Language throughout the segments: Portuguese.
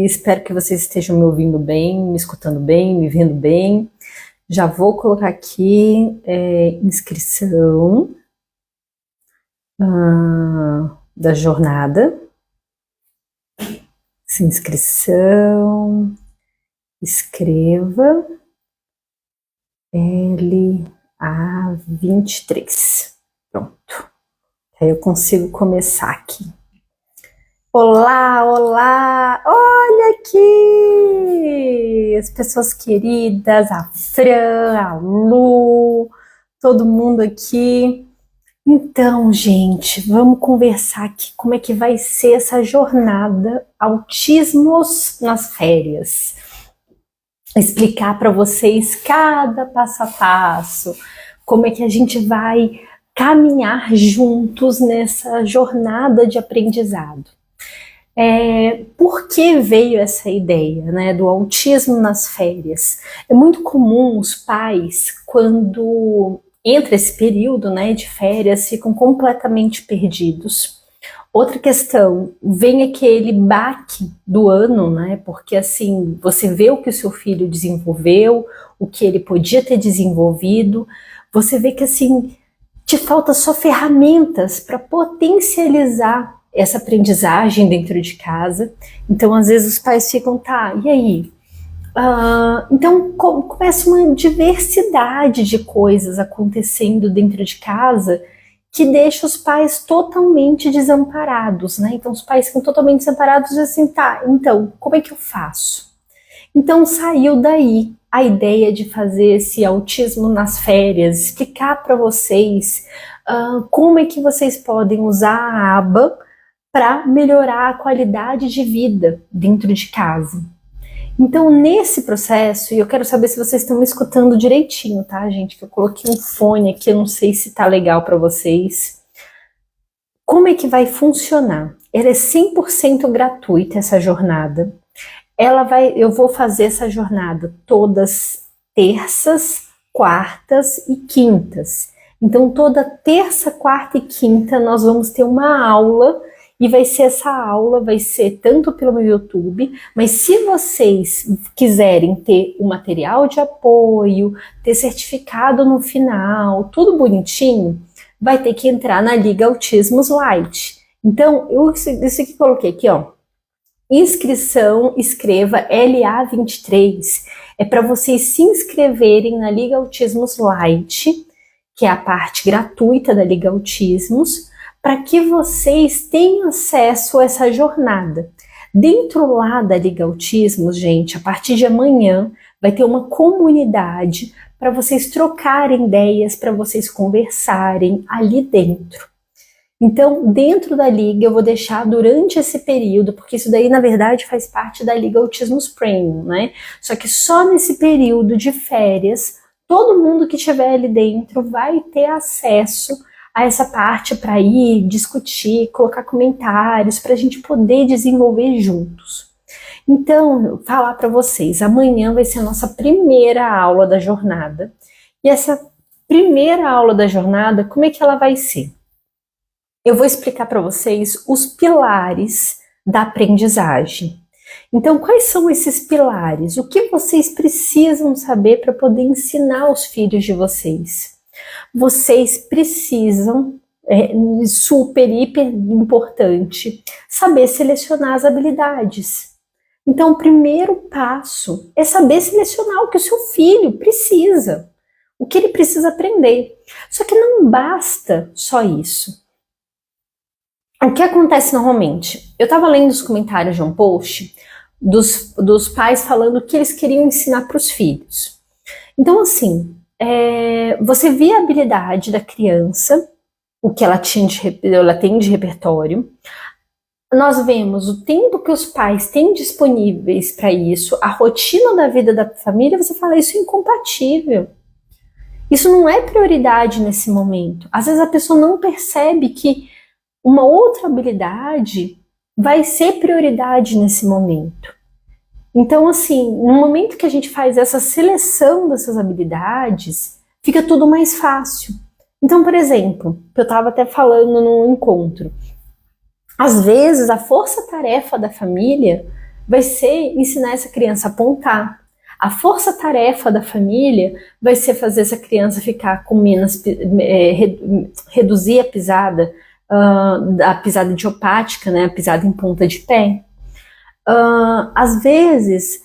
espero que vocês estejam me ouvindo bem, me escutando bem, me vendo bem. Já vou colocar aqui inscrição da jornada. Inscrição, escreva LA23. Pronto. Aí eu consigo começar aqui. Olá, olá! Olha aqui! As pessoas queridas, a Fran, a Lu, todo mundo aqui. Então, gente, vamos conversar aqui como é que vai ser essa jornada Autismos nas Férias. Explicar para vocês cada passo a passo, como é que a gente vai caminhar juntos nessa jornada de aprendizado. Por que veio essa ideia, né, do autismo nas férias? É muito comum os pais, quando entra esse período, né, de férias, ficam completamente perdidos. Outra questão, vem aquele baque do ano, né, porque assim, você vê o que o seu filho desenvolveu, o que ele podia ter desenvolvido, você vê que assim, te falta só ferramentas para potencializar essa aprendizagem dentro de casa. Então, às vezes os pais ficam, tá, e aí? Então começa uma diversidade de coisas acontecendo dentro de casa que deixa os pais totalmente desamparados, né? Então os pais ficam totalmente desamparados e assim, tá, então como é que eu faço? Então saiu daí a ideia de fazer esse autismo nas férias, explicar para vocês como é que vocês podem usar a aba para melhorar a qualidade de vida dentro de casa. Então, nesse processo, e eu quero saber se vocês estão me escutando direitinho, tá, gente? Que eu coloquei um fone aqui, eu não sei se tá legal para vocês. Como é que vai funcionar? Ela é 100% gratuita, essa jornada. Eu vou fazer essa jornada todas terças, quartas e quintas. Então, toda terça, quarta e quinta, nós vamos ter uma aula. E essa aula vai ser tanto pelo meu YouTube, mas se vocês quiserem ter o material de apoio, ter certificado no final, tudo bonitinho, vai ter que entrar na Liga Autismos Lite. Então, isso que coloquei aqui, ó. Inscrição, escreva LA23. É para vocês se inscreverem na Liga Autismos Lite, que é a parte gratuita da Liga Autismos, para que vocês tenham acesso a essa jornada. Dentro lá da Liga Autismos, gente, a partir de amanhã vai ter uma comunidade para vocês trocarem ideias, para vocês conversarem ali dentro. Então, dentro da Liga, eu vou deixar durante esse período, porque isso daí, na verdade, faz parte da Liga Autismos Premium, né? Só que só nesse período de férias, todo mundo que estiver ali dentro vai ter acesso a essa parte para ir discutir, colocar comentários, para a gente poder desenvolver juntos. Então, eu vou falar para vocês, amanhã vai ser a nossa primeira aula da jornada. E essa primeira aula da jornada, como é que ela vai ser? Eu vou explicar para vocês os pilares da aprendizagem. Então, quais são esses pilares? O que vocês precisam saber para poder ensinar os filhos de vocês? Vocês precisam, super, hiper importante, saber selecionar as habilidades. Então, o primeiro passo é saber selecionar o que o seu filho precisa, o que ele precisa aprender. Só que não basta só isso. O que acontece normalmente? Eu estava lendo os comentários de um post dos pais falando o que eles queriam ensinar para os filhos. Então, assim, você vê a habilidade da criança, o que ela tem de repertório. Nós vemos o tempo que os pais têm disponíveis para isso, a rotina da vida da família, você fala, isso é incompatível. Isso não é prioridade nesse momento. Às vezes a pessoa não percebe que uma outra habilidade vai ser prioridade nesse momento. Então, assim, no momento que a gente faz essa seleção dessas habilidades, fica tudo mais fácil. Então, por exemplo, eu estava até falando no encontro, às vezes a força-tarefa da família vai ser ensinar essa criança a apontar. A força-tarefa da família vai ser fazer essa criança ficar com menos, reduzir a pisada, a pisada idiopática, né, a pisada em ponta de pé. Às vezes,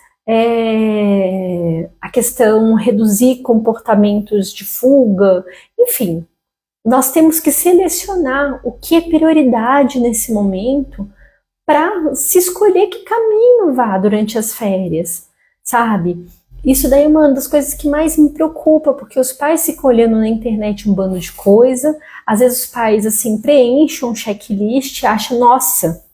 a questão reduzir comportamentos de fuga, enfim, nós temos que selecionar o que é prioridade nesse momento para se escolher que caminho vá durante as férias, sabe? Isso daí é uma das coisas que mais me preocupa, porque os pais ficam olhando na internet um bando de coisa, às vezes os pais, assim, preenchem um checklist e acham, nossa,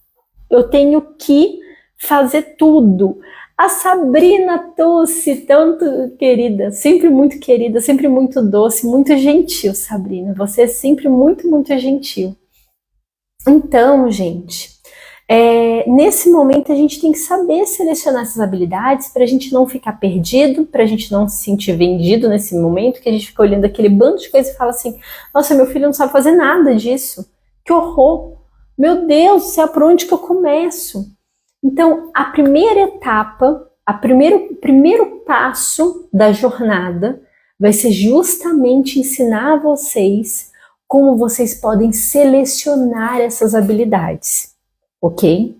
eu tenho que fazer tudo. A Sabrina Tucci, tanto querida, sempre muito doce, muito gentil, Sabrina. Você é sempre muito, muito gentil. Então, gente, nesse momento a gente tem que saber selecionar essas habilidades para a gente não ficar perdido, para a gente não se sentir vendido nesse momento, que a gente fica olhando aquele bando de coisas e fala assim, nossa, meu filho não sabe fazer nada disso. Que horror! Meu Deus do céu, por onde que eu começo? Então, a primeira etapa, o primeiro passo da jornada vai ser justamente ensinar a vocês como vocês podem selecionar essas habilidades, ok?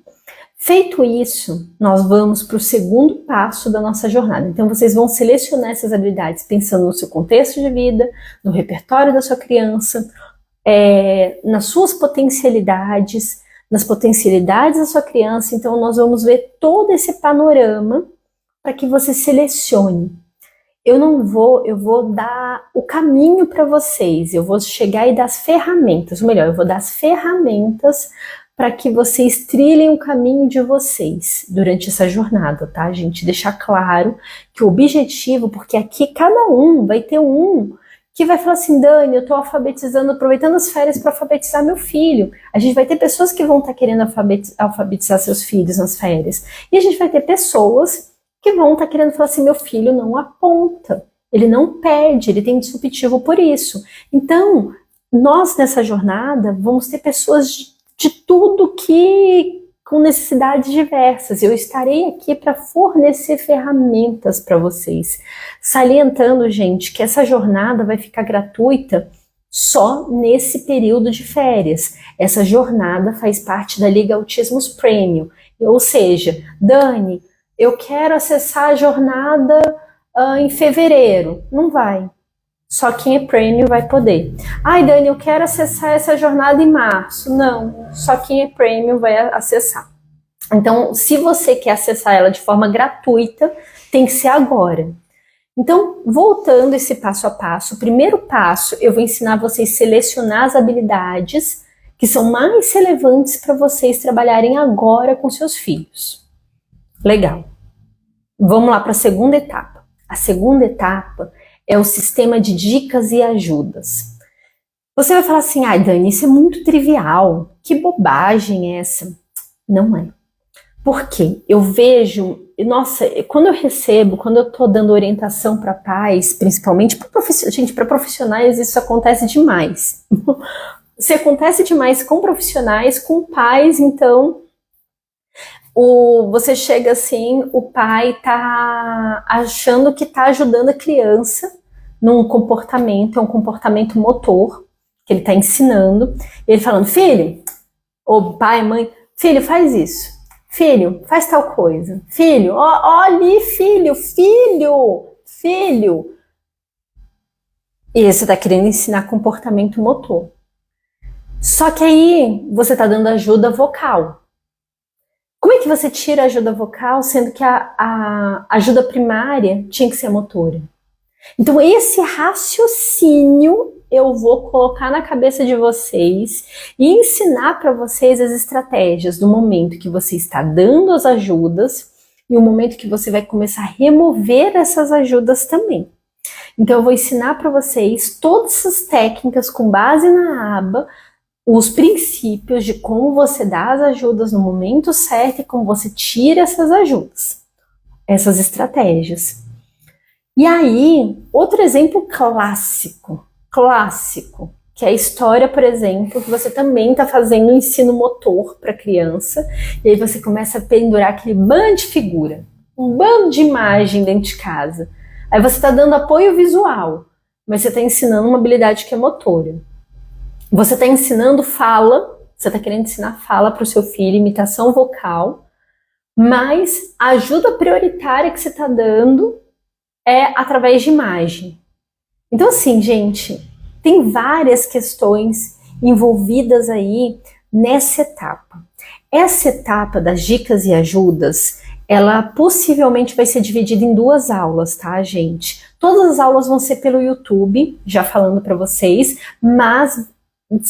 Feito isso, nós vamos para o segundo passo da nossa jornada. Então, vocês vão selecionar essas habilidades pensando no seu contexto de vida, no repertório da sua criança, nas suas potencialidades, nas potencialidades da sua criança. Então nós vamos ver todo esse panorama para que você selecione. Eu vou dar o caminho para vocês, eu vou chegar e dar as ferramentas, ou melhor, eu vou dar as ferramentas para que vocês trilhem o caminho de vocês durante essa jornada, tá, gente? Deixar claro que o objetivo, porque aqui cada um vai ter que vai falar assim, Dani, eu estou alfabetizando, aproveitando as férias para alfabetizar meu filho. A gente vai ter pessoas que vão estar querendo alfabetizar seus filhos nas férias. E a gente vai ter pessoas que vão estar querendo falar assim, meu filho não aponta, ele não perde, ele tem disruptivo por isso. Então, nós nessa jornada vamos ter pessoas de tudo com necessidades diversas. Eu estarei aqui para fornecer ferramentas para vocês. Salientando, gente, que essa jornada vai ficar gratuita só nesse período de férias. Essa jornada faz parte da Liga Autismos Premium. Ou seja, Dani, eu quero acessar a jornada em fevereiro. Não vai. Só quem é Premium vai poder. Ai, Dani, eu quero acessar essa jornada em março. Não, só quem é Premium vai acessar. Então, se você quer acessar ela de forma gratuita, tem que ser agora. Então, voltando esse passo a passo, o primeiro passo, eu vou ensinar vocês a selecionar as habilidades que são mais relevantes para vocês trabalharem agora com seus filhos. Legal. Vamos lá para a segunda etapa. A segunda etapa é o sistema de dicas e ajudas. Você vai falar assim, ai Dani, isso é muito trivial, que bobagem é essa? Não é. Por quê? Eu vejo, nossa, quando eu estou dando orientação para pais, principalmente para profissionais, isso acontece demais. Se acontece demais com profissionais, com pais, então você chega assim, o pai tá achando que tá ajudando a criança num comportamento, é um comportamento motor que ele tá ensinando, e ele falando, filho, ou pai, mãe, filho, faz isso, filho, faz tal coisa, filho, olhe, filho, e você tá querendo ensinar comportamento motor. Só que aí você tá dando ajuda vocal. Como é que você tira a ajuda vocal, sendo que a ajuda primária tinha que ser motora? Então esse raciocínio eu vou colocar na cabeça de vocês e ensinar para vocês as estratégias do momento que você está dando as ajudas e o momento que você vai começar a remover essas ajudas também. Então eu vou ensinar para vocês todas essas técnicas com base na aba, os princípios de como você dá as ajudas no momento certo e como você tira essas ajudas, essas estratégias. E aí, outro exemplo clássico, que é a história, por exemplo, que você também está fazendo ensino motor para criança, e aí você começa a pendurar aquele bando de figura, um bando de imagem dentro de casa. Aí você está dando apoio visual, mas você está ensinando uma habilidade que é motora. Você está ensinando fala, você está querendo ensinar fala para o seu filho, imitação vocal, mas a ajuda prioritária que você está dando é através de imagem. Então, assim, gente, tem várias questões envolvidas aí nessa etapa. Essa etapa das dicas e ajudas, ela possivelmente vai ser dividida em 2 aulas, tá, gente? Todas as aulas vão ser pelo YouTube, já falando para vocês, mas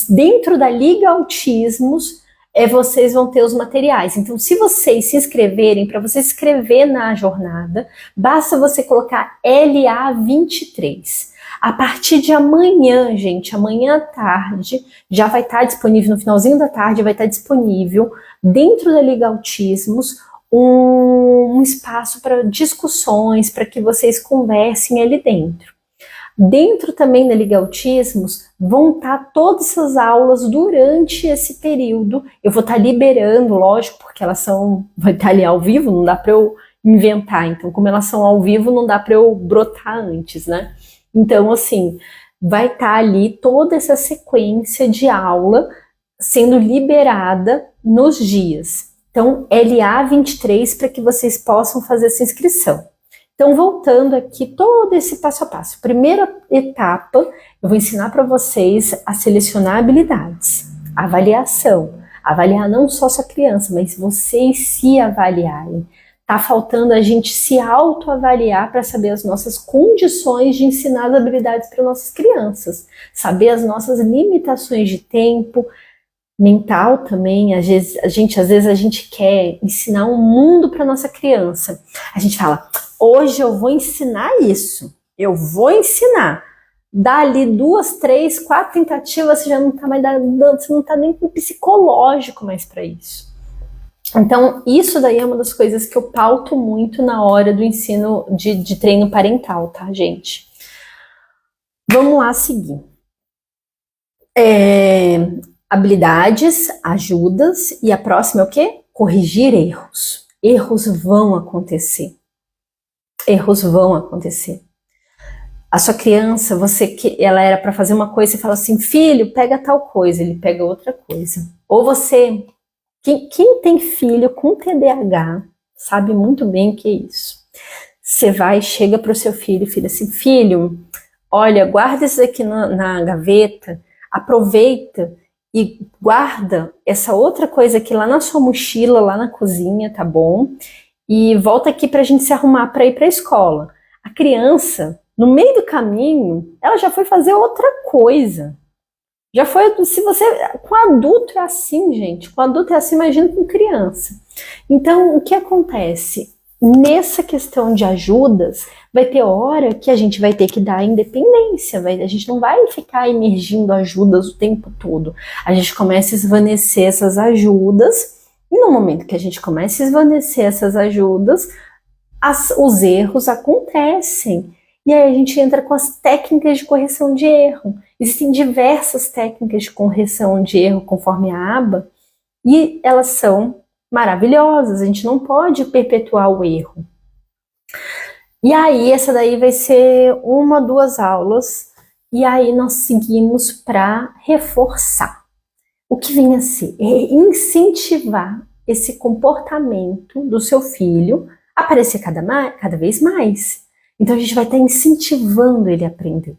dentro da Liga Autismos, vocês vão ter os materiais. Então, se vocês se inscreverem, para você se inscrever na jornada, basta você colocar LA23. A partir de amanhã, gente, amanhã à tarde, já vai estar disponível, no finalzinho da tarde, vai estar disponível, dentro da Liga Autismos, um espaço para discussões, para que vocês conversem ali dentro. Dentro também da Liga Autismos, vão estar todas essas aulas durante esse período. Eu vou estar liberando, lógico, porque elas vai estar ali ao vivo, não dá para eu inventar. Então, como elas são ao vivo, não dá para eu brotar antes, né? Então, assim, vai estar ali toda essa sequência de aula sendo liberada nos dias. Então, LA23 para que vocês possam fazer essa inscrição. Então, voltando aqui, todo esse passo a passo. Primeira etapa, eu vou ensinar para vocês a selecionar habilidades, avaliação. Avaliar não só sua criança, mas vocês se avaliarem. Tá faltando a gente se autoavaliar para saber as nossas condições de ensinar as habilidades para nossas crianças. Saber as nossas limitações de tempo, mental também. Às vezes a gente quer ensinar um mundo para nossa criança. A gente fala, hoje eu vou ensinar isso. Eu vou ensinar. Dá ali 2, 3, 4 tentativas, você já não tá mais dando, você não tá nem com psicológico mais para isso. Então, isso daí é uma das coisas que eu pauto muito na hora do ensino de treino parental, tá, gente? Vamos lá seguir. Habilidades, ajudas, e a próxima é o quê? Corrigir erros. Erros vão acontecer. Erros vão acontecer. A sua criança, ela era para fazer uma coisa, você fala assim, filho, pega tal coisa, ele pega outra coisa. Ou você... Quem tem filho com TDAH sabe muito bem o que é isso. Você chega para o seu filho e fala assim, filho, olha, guarda isso aqui na gaveta, aproveita e guarda essa outra coisa aqui lá na sua mochila, lá na cozinha, tá bom? E volta aqui pra gente se arrumar para ir para a escola. A criança, no meio do caminho, ela já foi fazer outra coisa. Já foi, se você, com adulto é assim, gente, com adulto é assim, imagina com criança. Então, o que acontece? Nessa questão de ajudas, vai ter hora que a gente vai ter que dar independência, a gente não vai ficar emergindo ajudas o tempo todo. A gente começa a esvanecer essas ajudas, e no momento que a gente começa a esvanecer essas ajudas, os erros acontecem. E aí a gente entra com as técnicas de correção de erro. Existem diversas técnicas de correção de erro conforme a aba, e elas são maravilhosas, a gente não pode perpetuar o erro. E aí essa daí vai ser 1, 2 aulas, e aí nós seguimos para reforçar. O que vem a ser? É incentivar esse comportamento do seu filho a aparecer cada vez mais. Então a gente vai estar incentivando ele a aprender.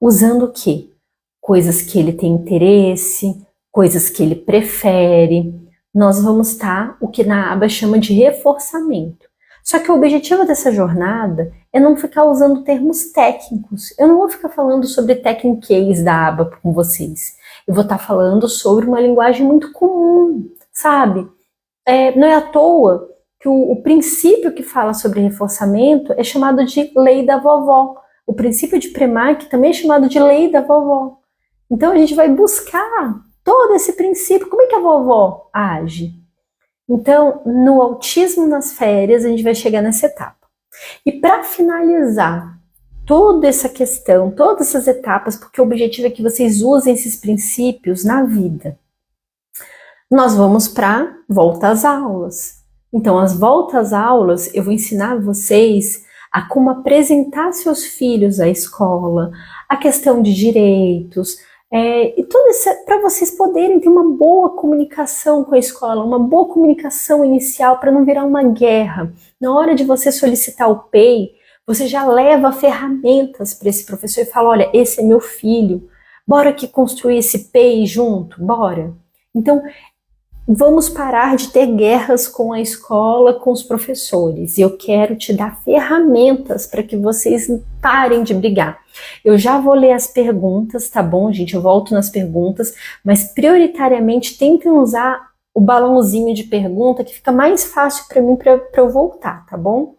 Usando o quê? Coisas que ele tem interesse, coisas que ele prefere. Nós vamos estar o que na aba chama de reforçamento. Só que o objetivo dessa jornada é não ficar usando termos técnicos. Eu não vou ficar falando sobre techniques da aba com vocês. Eu vou estar falando sobre uma linguagem muito comum, sabe? Não é à toa que o princípio que fala sobre reforçamento é chamado de lei da vovó. O princípio de Premack também é chamado de lei da vovó. Então a gente vai buscar todo esse princípio. Como é que a vovó age? Então, no autismo nas férias, a gente vai chegar nessa etapa. E para finalizar toda essa questão, todas essas etapas, porque o objetivo é que vocês usem esses princípios na vida. Nós vamos para volta às aulas. Então, as voltas às aulas, eu vou ensinar vocês a como apresentar seus filhos à escola, a questão de direitos, e tudo isso para vocês poderem ter uma boa comunicação com a escola, uma boa comunicação inicial para não virar uma guerra. Na hora de você solicitar o PEI, você já leva ferramentas para esse professor e fala, olha, esse é meu filho, bora aqui construir esse PEI junto, bora. Então, vamos parar de ter guerras com a escola, com os professores. E eu quero te dar ferramentas para que vocês parem de brigar. Eu já vou ler as perguntas, tá bom, gente? Eu volto nas perguntas, mas prioritariamente tentem usar o balãozinho de pergunta, que fica mais fácil para mim para eu voltar, tá bom?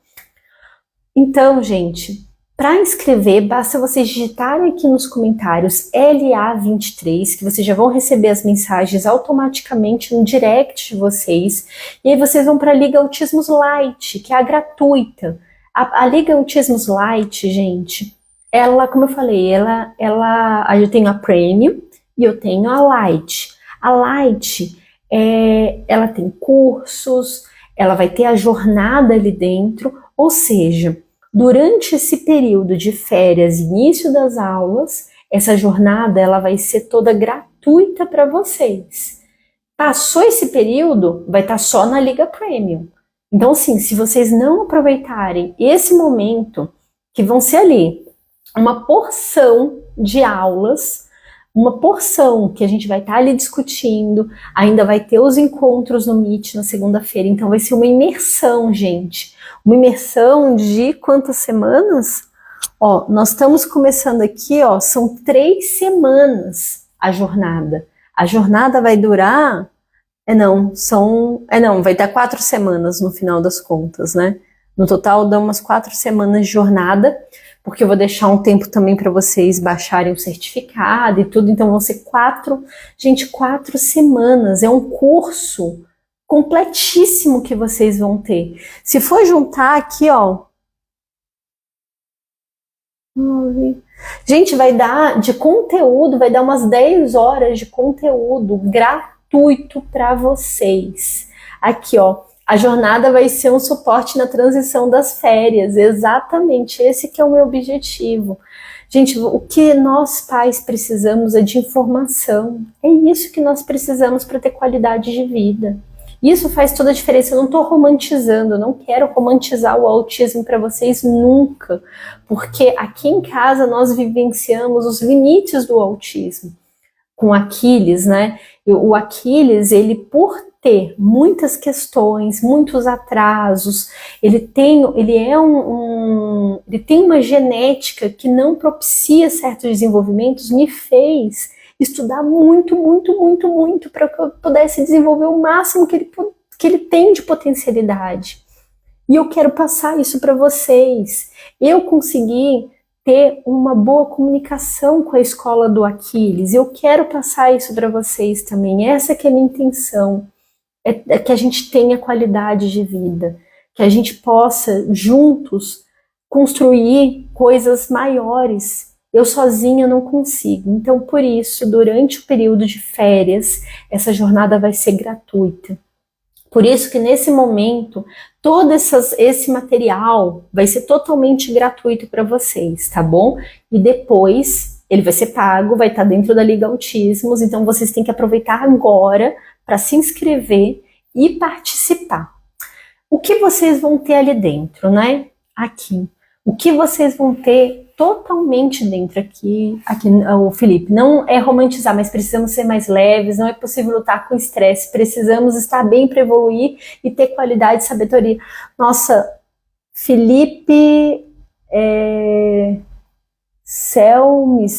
Então, gente, para inscrever, basta vocês digitarem aqui nos comentários LA23, que vocês já vão receber as mensagens automaticamente no direct de vocês. E aí vocês vão para a Liga Autismos Lite, que é a gratuita. A Liga Autismos Lite, gente, ela, como eu falei, eu tenho a Premium e eu tenho a Lite. A Lite, ela tem cursos, ela vai ter a jornada ali dentro, ou seja, durante esse período de férias, início das aulas, essa jornada ela vai ser toda gratuita para vocês. Passou esse período, vai estar só na Liga Premium. Então, assim, se vocês não aproveitarem esse momento, que vão ser ali uma porção de aulas, uma porção que a gente vai estar ali discutindo, ainda vai ter os encontros no Meet na segunda-feira, então vai ser uma imersão, gente. Uma imersão de quantas semanas? Ó, nós estamos começando aqui, ó, são 3 semanas a jornada. A jornada vai durar, vai dar 4 semanas no final das contas, né? No total dá umas 4 semanas de jornada, porque eu vou deixar um tempo também para vocês baixarem o certificado e tudo, então vão ser 4 semanas, é um curso completíssimo que vocês vão ter. Se for juntar aqui, ó, gente, vai dar de conteúdo, vai dar umas 10 horas de conteúdo gratuito para vocês. Aqui, ó, a jornada vai ser um suporte na transição das férias, exatamente esse que é o meu objetivo. Gente, o que nós pais precisamos é de informação, é isso que nós precisamos para ter qualidade de vida. Isso faz toda a diferença. Eu não estou romantizando, eu não quero romantizar o autismo para vocês nunca, porque aqui em casa nós vivenciamos os limites do autismo. Com Aquiles, né? O Aquiles, ele por ter muitas questões, muitos atrasos, ele tem uma genética que não propicia certos desenvolvimentos, me fez estudar muito para que eu pudesse desenvolver o máximo que ele tem de potencialidade. E eu quero passar isso para vocês. Eu consegui ter uma boa comunicação com a escola do Aquiles. Eu quero passar isso para vocês também. Essa que é a minha intenção. É que a gente tenha qualidade de vida. Que a gente possa, juntos, construir coisas maiores. Eu sozinha não consigo. Então, por isso, durante o período de férias, essa jornada vai ser gratuita. Por isso que nesse momento, todo esse material vai ser totalmente gratuito para vocês, tá bom? E depois, ele vai ser pago, vai estar dentro da Liga Autismos, então vocês têm que aproveitar agora para se inscrever e participar. O que vocês vão ter ali dentro, né? Aqui. O que vocês vão ter totalmente dentro aqui, o Felipe, não é romantizar, mas precisamos ser mais leves, não é possível lutar com estresse, precisamos estar bem para evoluir e ter qualidade e sabedoria. Nossa, Felipe,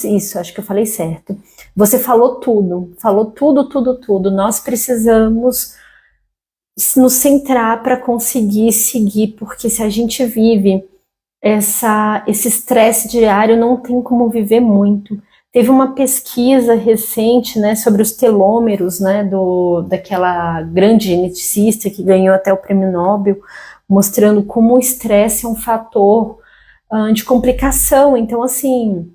isso, acho que eu falei certo. Você falou tudo, tudo. Nós precisamos nos centrar para conseguir seguir, porque se a gente vive esse estresse diário, não tem como viver muito. Teve uma pesquisa recente, né, sobre os telômeros, né, daquela grande geneticista que ganhou até o prêmio Nobel, mostrando como o estresse é um fator de complicação. Então, assim,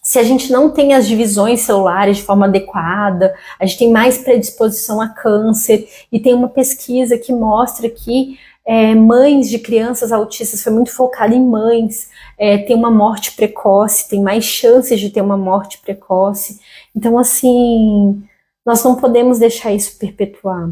se a gente não tem as divisões celulares de forma adequada, a gente tem mais predisposição a câncer. E tem uma pesquisa que mostra que mães de crianças autistas, foi muito focada em mães, tem uma morte precoce, tem mais chances de ter uma morte precoce. Então, assim, nós não podemos deixar isso perpetuar.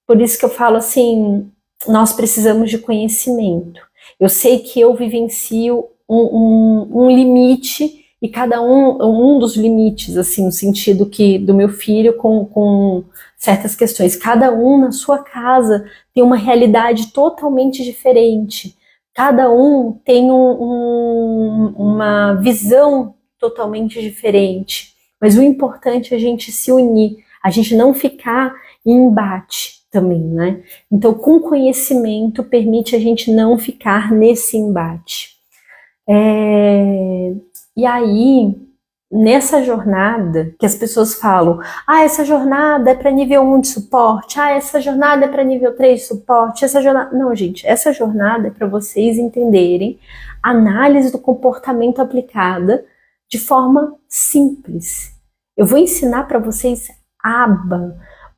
Por isso que eu falo assim, nós precisamos de conhecimento. Eu sei que eu vivencio um limite, e cada um dos limites, assim, no sentido que do meu filho com certas questões. Cada um na sua casa tem uma realidade totalmente diferente. Cada um tem uma visão totalmente diferente. Mas o importante é a gente se unir, a gente não ficar em embate também, né? Então, com conhecimento, permite a gente não ficar nesse embate. E aí, nessa jornada, que as pessoas falam, essa jornada é para nível 1 de suporte, essa jornada é para nível 3 de suporte, essa jornada... Não, gente, essa jornada é para vocês entenderem a análise do comportamento aplicada de forma simples. Eu vou ensinar para vocês aba.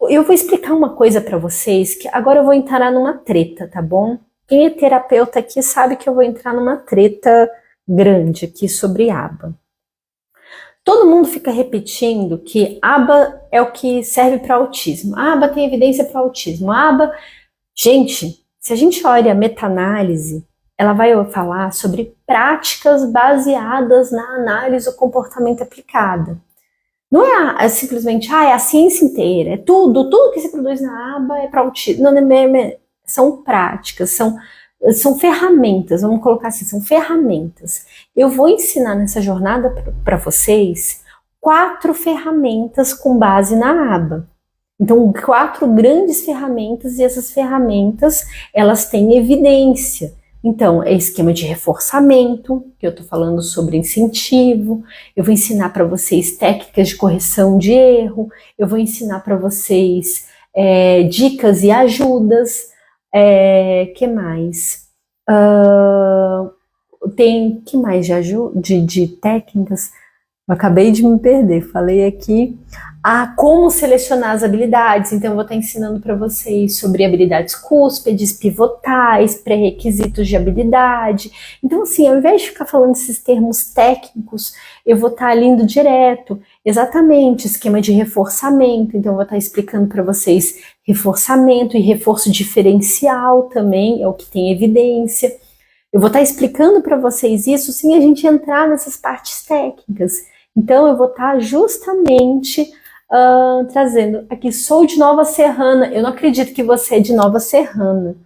Eu vou explicar uma coisa para vocês, que agora eu vou entrar numa treta, tá bom? Quem é terapeuta aqui sabe que eu vou entrar numa treta grande aqui sobre aba. Todo mundo fica repetindo que aba é o que serve para autismo. A aba tem evidência para autismo. A aba... Gente, se a gente olha a meta-análise, ela vai falar sobre práticas baseadas na análise do comportamento aplicada. Não é simplesmente, é a ciência inteira, é tudo que se produz na aba é para autismo. Não, são práticas, são ferramentas, vamos colocar assim, são ferramentas. Eu vou ensinar nessa jornada para vocês 4 ferramentas com base na aba. Então, 4 grandes ferramentas, e essas ferramentas, elas têm evidência. Então, é esquema de reforçamento, que eu estou falando sobre incentivo, eu vou ensinar para vocês técnicas de correção de erro, eu vou ensinar para vocês dicas e ajudas, que mais? Tem que mais de técnicas? Eu acabei de me perder, falei aqui como selecionar as habilidades. Então eu vou estar ensinando para vocês sobre habilidades cúspides, pivotais, pré-requisitos de habilidade. Então assim, ao invés de ficar falando esses termos técnicos, eu vou estar indo direto, exatamente, esquema de reforçamento. Então eu vou estar explicando para vocês reforçamento e reforço diferencial também, é o que tem evidência. Eu vou estar explicando para vocês isso sem a gente entrar nessas partes técnicas. Então eu vou estar justamente trazendo aqui, sou de Nova Serrana. Eu não acredito que você é de Nova Serrana.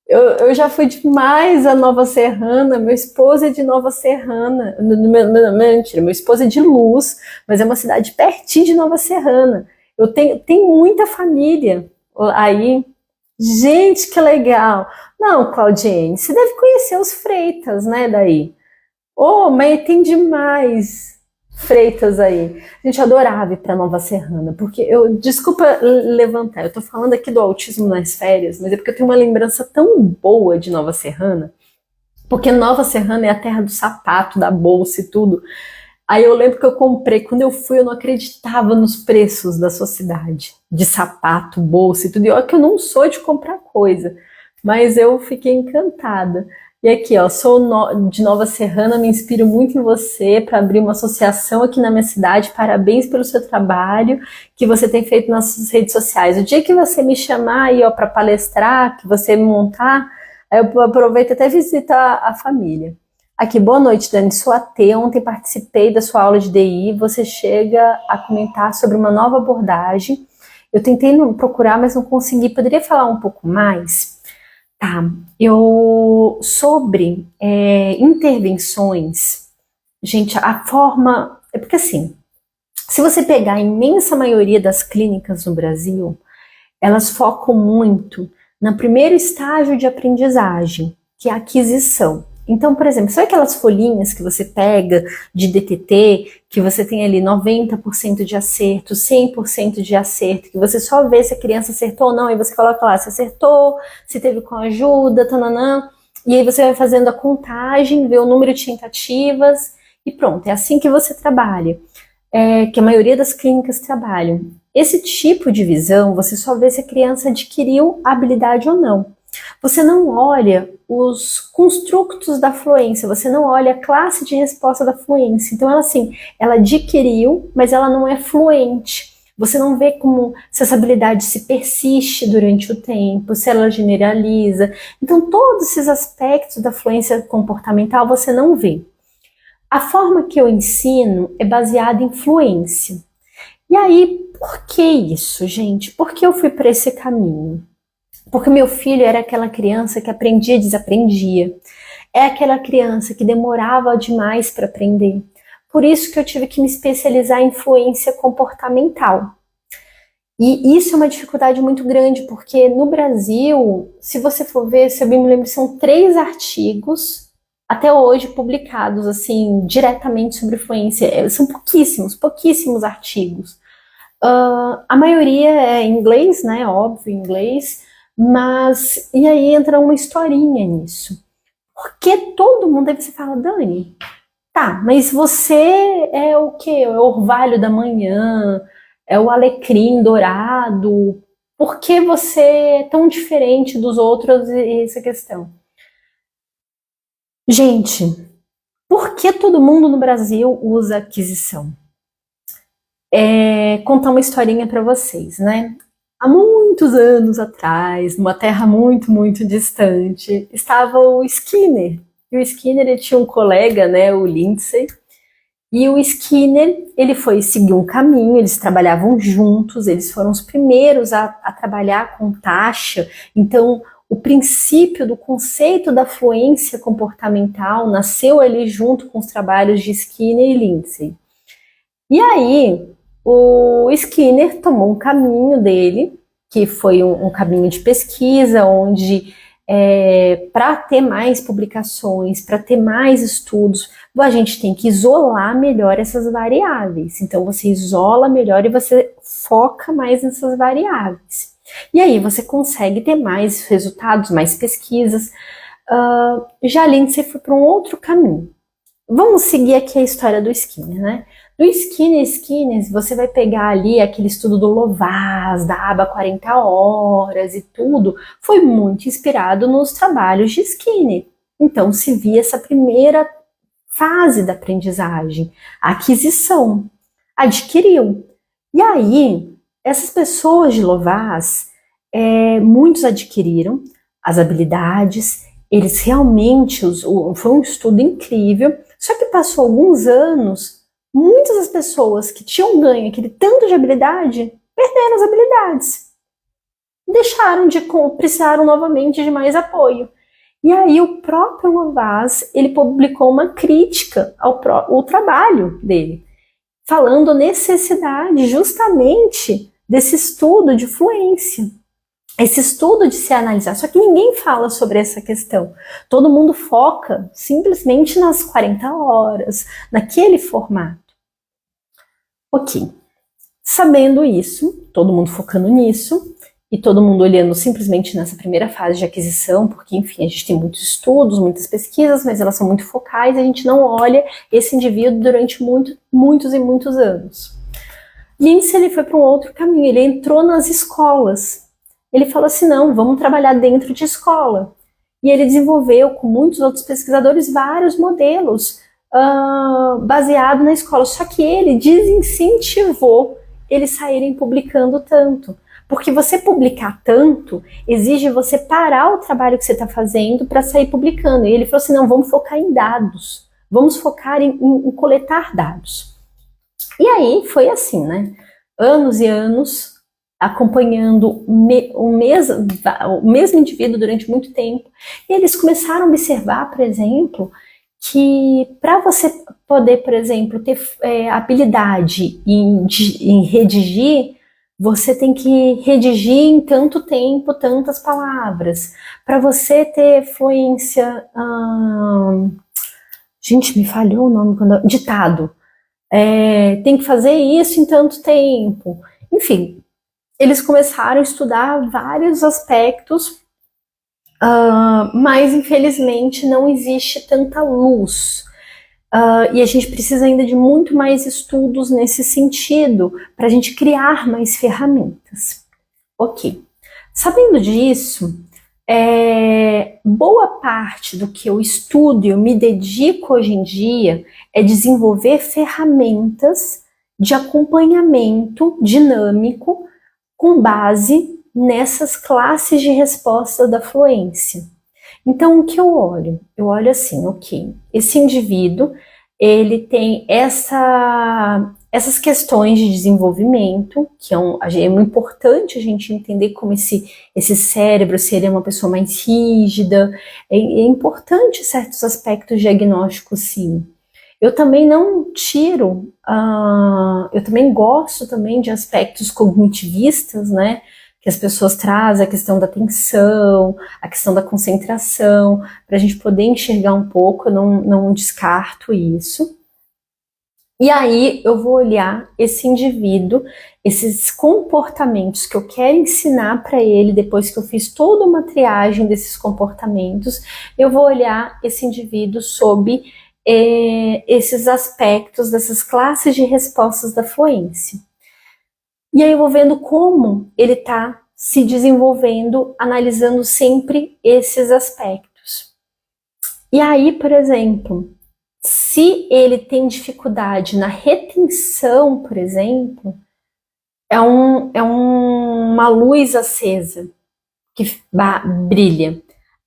Eu já fui demais a Nova Serrana, meu esposo é de Nova Serrana. Mentira, meu esposo é de Luz, mas é uma cidade pertinho de Nova Serrana. Eu tenho muita família aí. Gente, que legal! Não, Claudiene, você deve conhecer os Freitas, né, daí? Mas tem demais Freitas aí. A gente adorava ir para Nova Serrana, porque desculpa levantar, eu tô falando aqui do autismo nas férias, mas é porque eu tenho uma lembrança tão boa de Nova Serrana, porque Nova Serrana é a terra do sapato, da bolsa e tudo. Aí eu lembro que eu comprei, quando eu fui, eu não acreditava nos preços da sua cidade, de sapato, bolsa e tudo. E olha que eu não sou de comprar coisa, mas eu fiquei encantada. E aqui, sou de Nova Serrana, me inspiro muito em você para abrir uma associação aqui na minha cidade. Parabéns pelo seu trabalho que você tem feito nas suas redes sociais. O dia que você me chamar aí, para palestrar, que você me montar, aí eu aproveito até visitar a família. Aqui, boa noite, Dani, sou AT, ontem participei da sua aula de DI, você chega a comentar sobre uma nova abordagem. Eu tentei procurar, mas não consegui, poderia falar um pouco mais? Tá, sobre intervenções, gente, a forma, porque assim, se você pegar a imensa maioria das clínicas no Brasil, elas focam muito no primeiro estágio de aprendizagem, que é a aquisição. Então, por exemplo, sabe aquelas folhinhas que você pega de DTT, que você tem ali 90% de acerto, 100% de acerto, que você só vê se a criança acertou ou não, e você coloca lá se acertou, se teve com ajuda, tananã. E aí você vai fazendo a contagem, vê o número de tentativas e pronto, é assim que você trabalha, que a maioria das clínicas trabalham. Esse tipo de visão, você só vê se a criança adquiriu a habilidade ou não. Você não olha os construtos da fluência, você não olha a classe de resposta da fluência. Então, ela adquiriu, mas ela não é fluente. Você não vê como se essa habilidade se persiste durante o tempo, se ela generaliza. Então, todos esses aspectos da fluência comportamental você não vê. A forma que eu ensino é baseada em fluência. E aí, por que isso, gente? Por que eu fui para esse caminho? Porque meu filho era aquela criança que aprendia e desaprendia. É aquela criança que demorava demais para aprender. Por isso que eu tive que me especializar em fluência comportamental. E isso é uma dificuldade muito grande, porque no Brasil, se você for ver, se eu bem me lembro, são 3 artigos até hoje publicados, assim, diretamente sobre fluência. São pouquíssimos artigos. A maioria é em inglês, né? Óbvio, em inglês. Mas, e aí entra uma historinha nisso. Porque todo mundo, aí você fala, Dani, tá, mas você é o quê? É o orvalho da manhã, é o alecrim dourado. Por que você é tão diferente dos outros e essa questão? Gente, por que todo mundo no Brasil usa aquisição? Contar uma historinha para vocês, né? Há muitos anos atrás, numa terra muito, muito distante, estava o Skinner. E o Skinner ele tinha um colega, né, o Lindsay. E o Skinner, ele foi seguir um caminho, eles trabalhavam juntos, eles foram os primeiros a trabalhar com taxa. Então, o princípio do conceito da fluência comportamental nasceu ali junto com os trabalhos de Skinner e Lindsay. E aí, o Skinner tomou um caminho dele, que foi um caminho de pesquisa, onde para ter mais publicações, para ter mais estudos, a gente tem que isolar melhor essas variáveis. Então, você isola melhor e você foca mais nessas variáveis. E aí você consegue ter mais resultados, mais pesquisas. Já Lindsay foi para um outro caminho. Vamos seguir aqui a história do Skinner, né? Do Skinner, você vai pegar ali aquele estudo do Lovász, da aba 40 horas e tudo, foi muito inspirado nos trabalhos de Skinner. Então, se via essa primeira fase da aprendizagem, a aquisição, adquiriu. E aí, essas pessoas de Lovász, muitos adquiriram as habilidades, eles realmente, foi um estudo incrível, só que passou alguns anos, muitas das pessoas que tinham ganho aquele tanto de habilidade, perderam as habilidades. Precisaram novamente de mais apoio. E aí o próprio Lovász, ele publicou uma crítica ao trabalho dele, falando a necessidade justamente desse estudo de fluência. Esse estudo de se analisar, só que ninguém fala sobre essa questão. Todo mundo foca simplesmente nas 40 horas, naquele formato. Ok, sabendo isso, todo mundo focando nisso, e todo mundo olhando simplesmente nessa primeira fase de aquisição, porque, enfim, a gente tem muitos estudos, muitas pesquisas, mas elas são muito focais, a gente não olha esse indivíduo durante muitos e muitos anos. Lindsay, ele foi para um outro caminho, ele entrou nas escolas. Ele falou assim, não, vamos trabalhar dentro de escola. E ele desenvolveu, com muitos outros pesquisadores, vários modelos baseados na escola. Só que ele desincentivou eles saírem publicando tanto. Porque você publicar tanto exige você parar o trabalho que você está fazendo para sair publicando. E ele falou assim, não, vamos focar em dados. Vamos focar em coletar dados. E aí foi assim, né? Anos e anos acompanhando o mesmo indivíduo durante muito tempo. E eles começaram a observar, por exemplo, que para você poder, por exemplo, ter habilidade em redigir, você tem que redigir em tanto tempo, tantas palavras. Para você ter fluência... gente, me falhou o nome. Ditado. Tem que fazer isso em tanto tempo. Enfim, eles começaram a estudar vários aspectos mas infelizmente não existe tanta luz. E a gente precisa ainda de muito mais estudos nesse sentido, para a gente criar mais ferramentas. Ok. Sabendo disso, boa parte do que eu estudo e eu me dedico hoje em dia é desenvolver ferramentas de acompanhamento dinâmico com base nessas classes de resposta da fluência. Então, o que eu olho? Eu olho assim, ok, esse indivíduo, ele tem essas questões de desenvolvimento, que é muito importante a gente entender como esse cérebro, se ele é uma pessoa mais rígida, é importante certos aspectos diagnósticos, sim. Eu também não tiro, eu também gosto também de aspectos cognitivistas, né, que as pessoas trazem, a questão da atenção, a questão da concentração, para a gente poder enxergar um pouco, eu não descarto isso. E aí eu vou olhar esse indivíduo, esses comportamentos que eu quero ensinar para ele, depois que eu fiz toda uma triagem desses comportamentos, eu vou olhar esse indivíduo sob esses aspectos, dessas classes de respostas da fluência. E aí eu vou vendo como ele está se desenvolvendo, analisando sempre esses aspectos. E aí, por exemplo, se ele tem dificuldade na retenção, por exemplo, é uma luz acesa que brilha.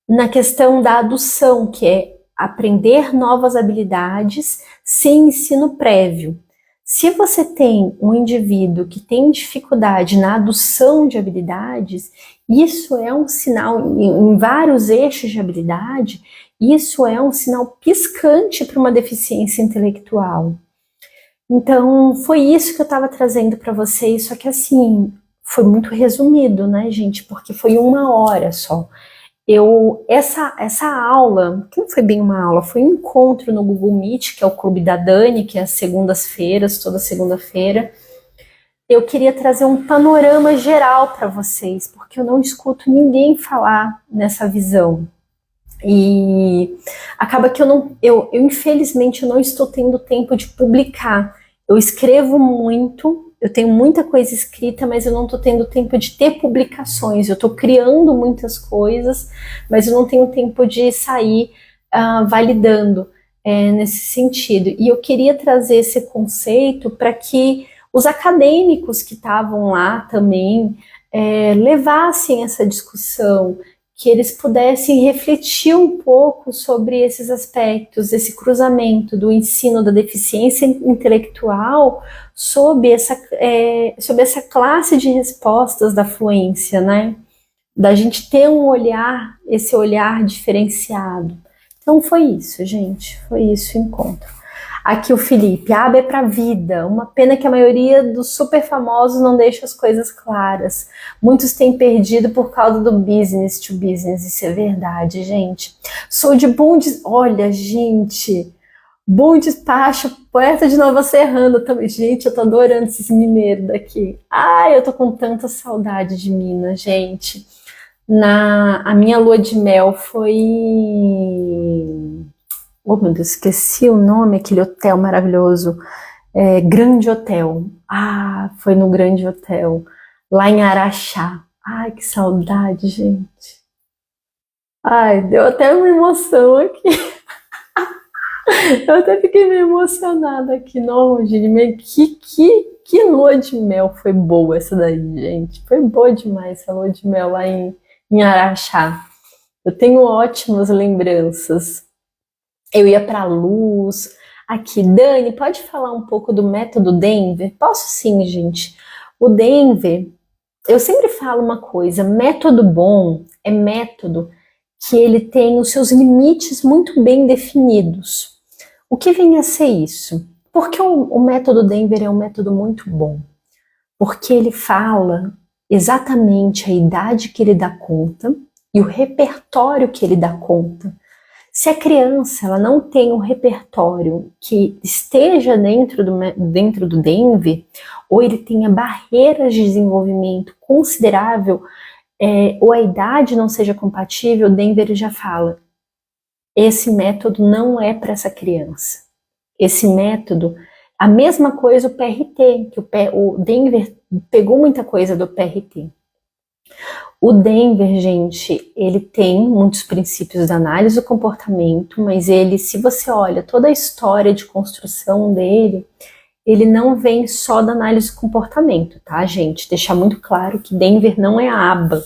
Na questão da adução, que é aprender novas habilidades sem ensino prévio. Se você tem um indivíduo que tem dificuldade na adução de habilidades, isso é um sinal, em vários eixos de habilidade, isso é um sinal piscante para uma deficiência intelectual. Então, foi isso que eu estava trazendo para vocês, só que assim, foi muito resumido, né, gente? Porque foi 1 hora só. Essa aula, que não foi bem uma aula, foi um encontro no Google Meet, que é o Clube da Dani, que é às segundas-feiras, toda segunda-feira. Eu queria trazer um panorama geral para vocês, porque eu não escuto ninguém falar nessa visão. E acaba que eu infelizmente eu não estou tendo tempo de publicar. Eu escrevo muito, eu tenho muita coisa escrita, mas eu não estou tendo tempo de ter publicações. Eu estou criando muitas coisas, mas eu não tenho tempo de sair validando nesse sentido. E eu queria trazer esse conceito para que os acadêmicos que estavam lá também levassem essa discussão, que eles pudessem refletir um pouco sobre esses aspectos, esse cruzamento do ensino da deficiência intelectual sob essa classe de respostas da fluência, né? Da gente ter um olhar, esse olhar diferenciado. Então foi isso, gente, foi isso o encontro. Aqui o Felipe, a aba é para vida. Uma pena que a maioria dos super famosos não deixa as coisas claras. Muitos têm perdido por causa do business to business. Isso é verdade, gente. Sou de olha, gente, bom despacho, poeta de Nova Serrana também. Gente, eu tô adorando esses mineiros daqui. Ai, eu tô com tanta saudade de Minas, gente. A minha lua de mel foi... Oh, meu Deus, esqueci o nome, aquele hotel maravilhoso. Grande Hotel. Ah, foi no Grande Hotel, lá em Araxá. Ai, que saudade, gente. Ai, deu até uma emoção aqui. Eu até fiquei meio emocionada aqui. Não, gente, que lua de mel foi boa essa daí, gente. Foi boa demais essa lua de mel lá em Araxá. Eu tenho ótimas lembranças. Eu ia para a luz. Aqui, Dani, pode falar um pouco do método Denver? Posso sim, gente. O Denver, eu sempre falo uma coisa, método bom é método que ele tem os seus limites muito bem definidos. O que vem a ser isso? Porque o método Denver é um método muito bom. Porque ele fala exatamente a idade que ele dá conta e o repertório que ele dá conta. Se a criança ela não tem um repertório que esteja dentro do Denver, ou ele tenha barreiras de desenvolvimento considerável, ou a idade não seja compatível, Denver já fala, esse método não é para essa criança. Esse método, a mesma coisa o PRT, que o Denver pegou muita coisa do PRT. O Denver, gente, ele tem muitos princípios da análise do comportamento, mas ele, se você olha toda a história de construção dele, ele não vem só da análise do comportamento, tá, gente? Deixar muito claro que Denver não é a aba.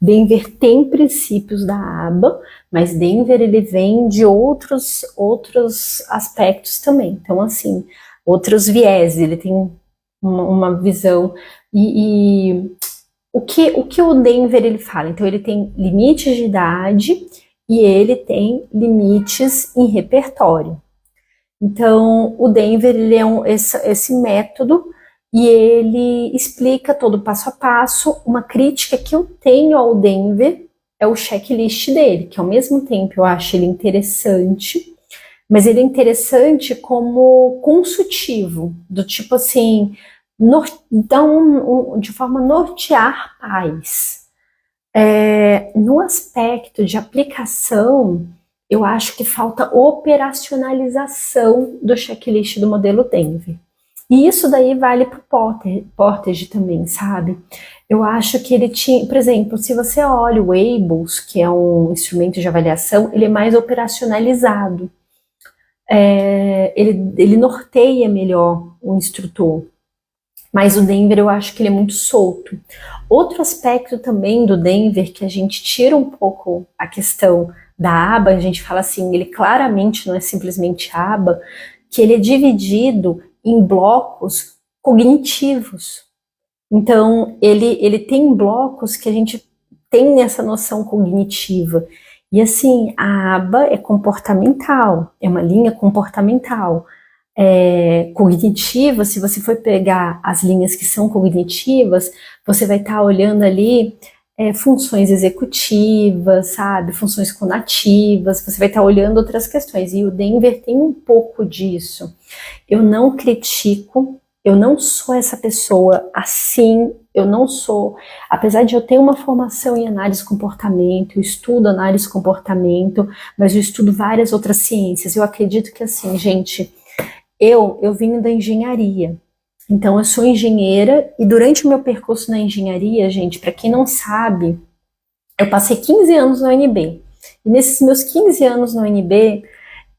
Denver tem princípios da aba, mas Denver ele vem de outros aspectos também. Então, assim, outros viés, ele tem uma visão. O que o Denver ele fala? Então, ele tem limites de idade e ele tem limites em repertório. Então, o Denver ele é esse método e ele explica todo passo a passo. Uma crítica que eu tenho ao Denver é o checklist dele, que ao mesmo tempo eu acho ele interessante, mas ele é interessante como consultivo, do tipo assim, de forma nortear pais. No aspecto de aplicação, eu acho que falta operacionalização do checklist do modelo Denver. E isso daí vale para o Portage também, sabe? Eu acho que ele tinha, por exemplo, se você olha o Ables, que é um instrumento de avaliação, ele é mais operacionalizado. Ele norteia melhor o instrutor. Mas o Denver eu acho que ele é muito solto. Outro aspecto também do Denver, que a gente tira um pouco a questão da aba, a gente fala assim, ele claramente não é simplesmente aba, que ele é dividido em blocos cognitivos. Então, ele tem blocos que a gente tem essa noção cognitiva. E assim, a aba é comportamental, é uma linha comportamental. Cognitiva, se você for pegar as linhas que são cognitivas, você vai estar olhando ali funções executivas, sabe, funções conativas, você vai estar olhando outras questões, e o Denver tem um pouco disso. Eu não critico, eu não sou essa pessoa assim, eu não sou, apesar de eu ter uma formação em análise de comportamento, eu estudo análise de comportamento, mas eu estudo várias outras ciências, eu acredito que assim, gente, eu vim da engenharia, então eu sou engenheira e durante o meu percurso na engenharia, gente, para quem não sabe, eu passei 15 anos no UNB. E nesses meus 15 anos no UNB,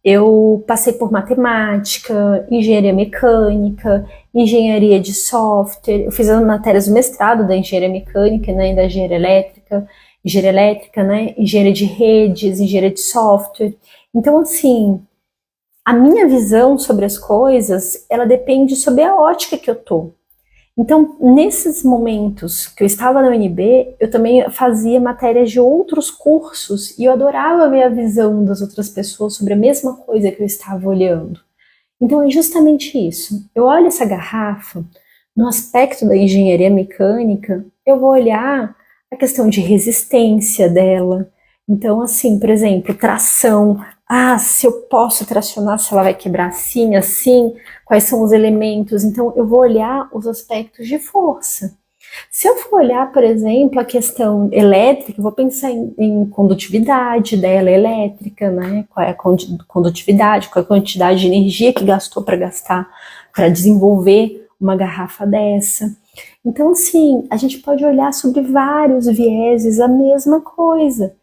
eu passei por matemática, engenharia mecânica, engenharia de software, eu fiz as matérias do mestrado da engenharia mecânica, né, e da engenharia elétrica, né, engenharia de redes, engenharia de software. Então, assim, a minha visão sobre as coisas, ela depende sobre a ótica que eu tô. Então, nesses momentos que eu estava na UNB, eu também fazia matérias de outros cursos e eu adorava ver a visão das outras pessoas sobre a mesma coisa que eu estava olhando. Então, é justamente isso. Eu olho essa garrafa, no aspecto da engenharia mecânica, eu vou olhar a questão de resistência dela. Então, assim, por exemplo, tração. Se eu posso tracionar, se ela vai quebrar assim, assim, quais são os elementos. Então, eu vou olhar os aspectos de força. Se eu for olhar, por exemplo, a questão elétrica, eu vou pensar em condutividade dela elétrica, né? Qual é a condutividade, qual é a quantidade de energia que gastou para desenvolver uma garrafa dessa. Então, assim, a gente pode olhar sobre vários vieses a mesma coisa.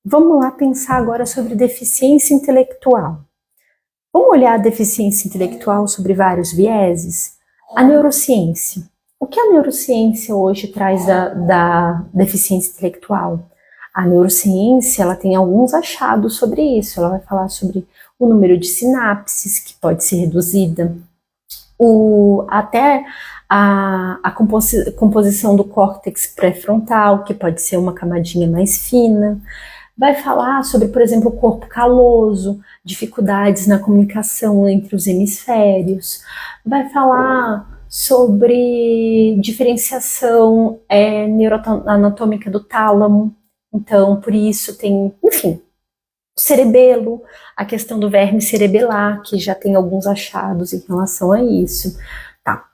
Vamos lá pensar agora sobre deficiência intelectual. Vamos olhar a deficiência intelectual sobre vários vieses? A neurociência. O que a neurociência hoje traz da deficiência intelectual? A neurociência ela tem alguns achados sobre isso. Ela vai falar sobre o número de sinapses, que pode ser reduzida, até a composição do córtex pré-frontal, que pode ser uma camadinha mais fina. Vai falar sobre, por exemplo, o corpo caloso, dificuldades na comunicação entre os hemisférios. Vai falar sobre diferenciação neuroanatômica do tálamo. Então, por isso tem, enfim, o cerebelo, a questão do verme cerebelar, que já tem alguns achados em relação a isso. Tá.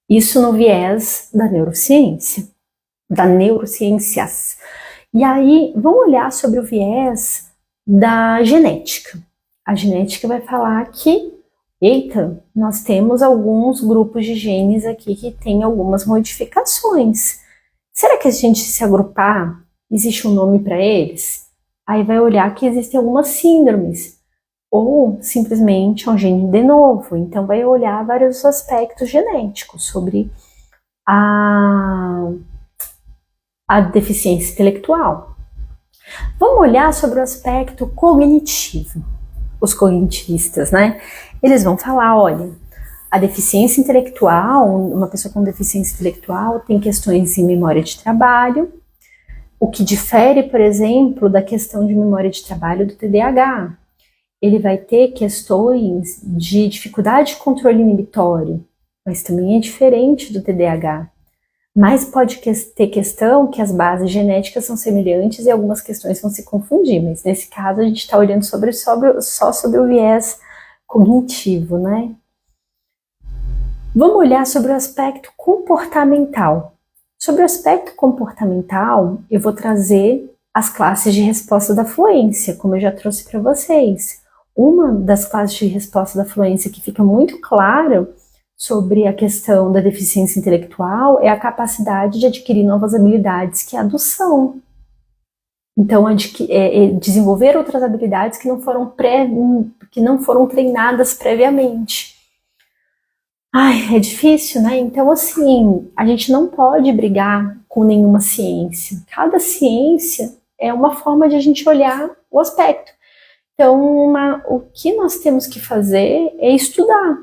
Isso no viés da neurociência. da neurociências. E aí, vamos olhar sobre o viés da genética. A genética vai falar que, eita, nós temos alguns grupos de genes aqui que têm algumas modificações. Será que a gente se agrupar, existe um nome para eles? Aí vai olhar que existem algumas síndromes, ou simplesmente é um gene de novo. Então vai olhar vários aspectos genéticos sobre a deficiência intelectual. Vamos olhar sobre o aspecto cognitivo. Os cognitivistas, né? Eles vão falar, olha, a deficiência intelectual, uma pessoa com deficiência intelectual tem questões em memória de trabalho, o que difere, por exemplo, da questão de memória de trabalho do TDAH. Ele vai ter questões de dificuldade de controle inibitório, mas também é diferente do TDAH. Mas pode ter questão que as bases genéticas são semelhantes e algumas questões vão se confundir, mas nesse caso a gente está olhando só sobre o viés cognitivo, né? Vamos olhar sobre o aspecto comportamental. Sobre o aspecto comportamental, eu vou trazer as classes de resposta da fluência, como eu já trouxe para vocês. Uma das classes de resposta da fluência que fica muito clara sobre a questão da deficiência intelectual é a capacidade de adquirir novas habilidades, que é a adução. Então, desenvolver outras habilidades que não foram treinadas previamente. Ai, é difícil, né? Então, assim, a gente não pode brigar com nenhuma ciência. Cada ciência é uma forma de a gente olhar o aspecto. Então, o que nós temos que fazer é estudar.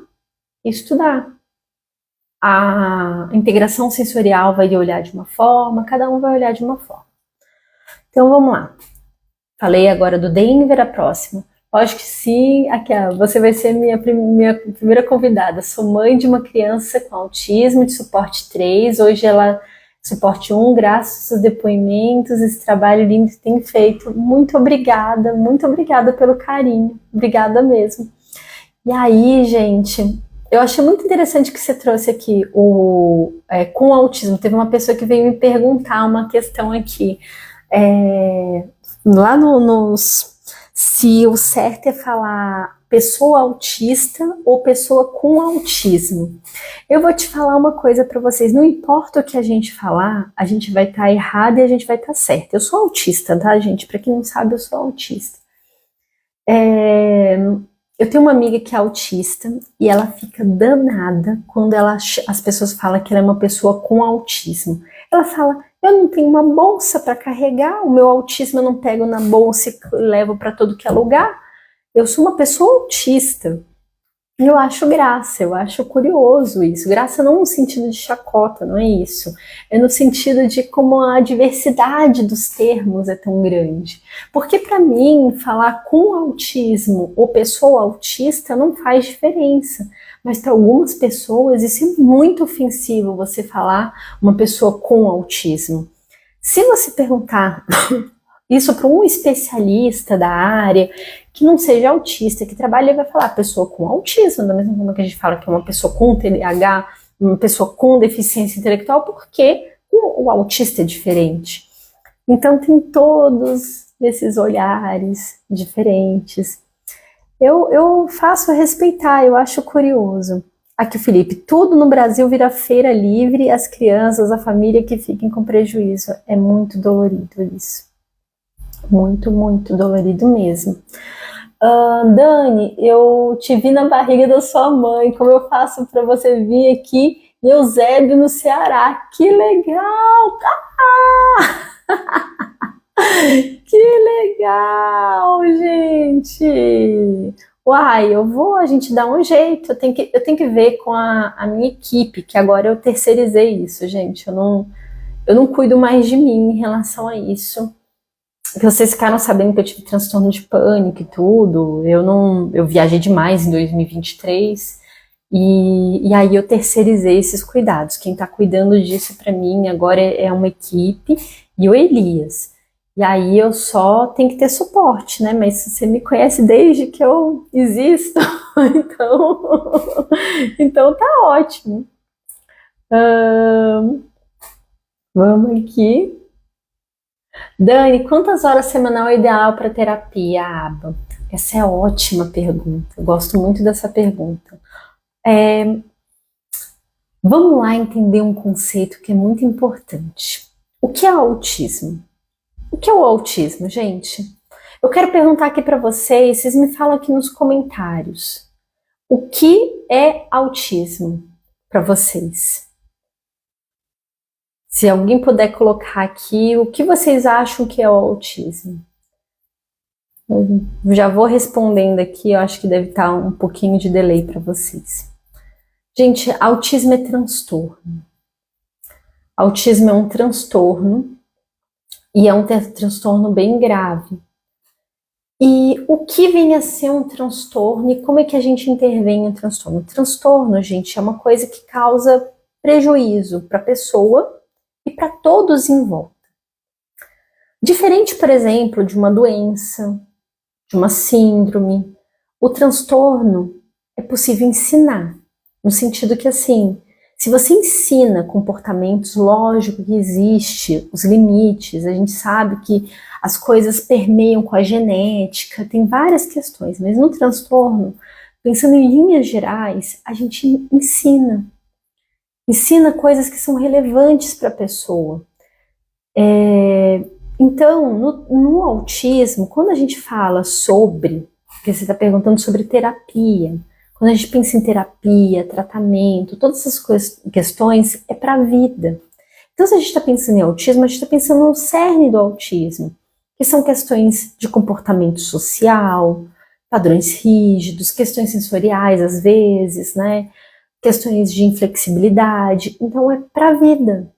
A integração sensorial vai olhar de uma forma, cada um vai olhar de uma forma. Então, vamos lá. Falei agora do Denver, a próxima. Lógico que sim, aqui, você vai ser minha primeira convidada. Sou mãe de uma criança com autismo de suporte 3. Hoje ela suporte 1, graças aos depoimentos, esse trabalho lindo que tem feito. Muito obrigada pelo carinho. Obrigada mesmo. E aí, gente, eu achei muito interessante que você trouxe aqui com autismo. Teve uma pessoa que veio me perguntar uma questão aqui. Lá se o certo é falar pessoa autista ou pessoa com autismo. Eu vou te falar uma coisa para vocês, não importa o que a gente falar, a gente vai estar errado e a gente vai estar certo. Eu sou autista, tá, gente? Para quem não sabe, eu sou autista. Eu tenho uma amiga que é autista e ela fica danada quando as pessoas falam que ela é uma pessoa com autismo. Ela fala, eu não tenho uma bolsa para carregar, o meu autismo eu não pego na bolsa e levo para todo que é lugar. Eu sou uma pessoa autista. E eu acho graça, eu acho curioso isso. Graça não no sentido de chacota, não é isso. É no sentido de como a diversidade dos termos é tão grande. Porque para mim, falar com autismo ou pessoa autista não faz diferença. Mas para algumas pessoas isso é muito ofensivo, você falar uma pessoa com autismo. Se você perguntar isso para um especialista da área, que não seja autista, que trabalha, ele vai falar pessoa com autismo, da mesma forma que a gente fala que é uma pessoa com TDAH, uma pessoa com deficiência intelectual, porque o autista é diferente. Então tem todos esses olhares diferentes. Eu faço respeitar, eu acho curioso. Aqui, Felipe, tudo no Brasil vira feira livre, as crianças, a família que fiquem com prejuízo. É muito dolorido isso. Muito, muito dolorido mesmo. Dani, eu te vi na barriga da sua mãe. Como eu faço para você vir aqui em Eusébio, no Ceará? Que legal! Que legal, gente! Uai, a gente dá um jeito. Eu tenho que ver com a minha equipe, que agora eu terceirizei isso, gente. Eu não cuido mais de mim em relação a isso. Vocês ficaram sabendo que eu tive transtorno de pânico e tudo. Eu viajei demais em 2023 e aí eu terceirizei esses cuidados. Quem tá cuidando disso para mim agora é uma equipe e o Elias. E aí eu só tenho que ter suporte, né? Mas você me conhece desde que eu existo, então tá ótimo. Vamos aqui. Dani, quantas horas semanal é ideal para terapia, Aba? Essa é ótima pergunta. Eu gosto muito dessa pergunta. Vamos lá entender um conceito que é muito importante. O que é autismo? O que é o autismo, gente? Eu quero perguntar aqui para vocês me falam aqui nos comentários. O que é autismo para vocês? Se alguém puder colocar aqui, o que vocês acham que é o autismo? Eu já vou respondendo aqui, eu acho que deve estar um pouquinho de delay para vocês. Gente, autismo é transtorno. Autismo é um transtorno e é um transtorno bem grave. E o que vem a ser um transtorno e como é que a gente intervém em um transtorno? O transtorno, gente, é uma coisa que causa prejuízo para a pessoa e para todos em volta. Diferente, por exemplo, de uma doença, de uma síndrome, o transtorno é possível ensinar, no sentido que, assim, se você ensina comportamentos, lógico que existe os limites, a gente sabe que as coisas permeiam com a genética, tem várias questões, mas no transtorno, pensando em linhas gerais, a gente ensina coisas que são relevantes para a pessoa. Então, no autismo, quando a gente fala sobre, porque você está perguntando sobre terapia, quando a gente pensa em terapia, tratamento, todas essas questões é para a vida. Então, se a gente está pensando em autismo, a gente está pensando no cerne do autismo, que são questões de comportamento social, padrões rígidos, questões sensoriais às vezes, né? Questões de inflexibilidade. Então, é para a vida.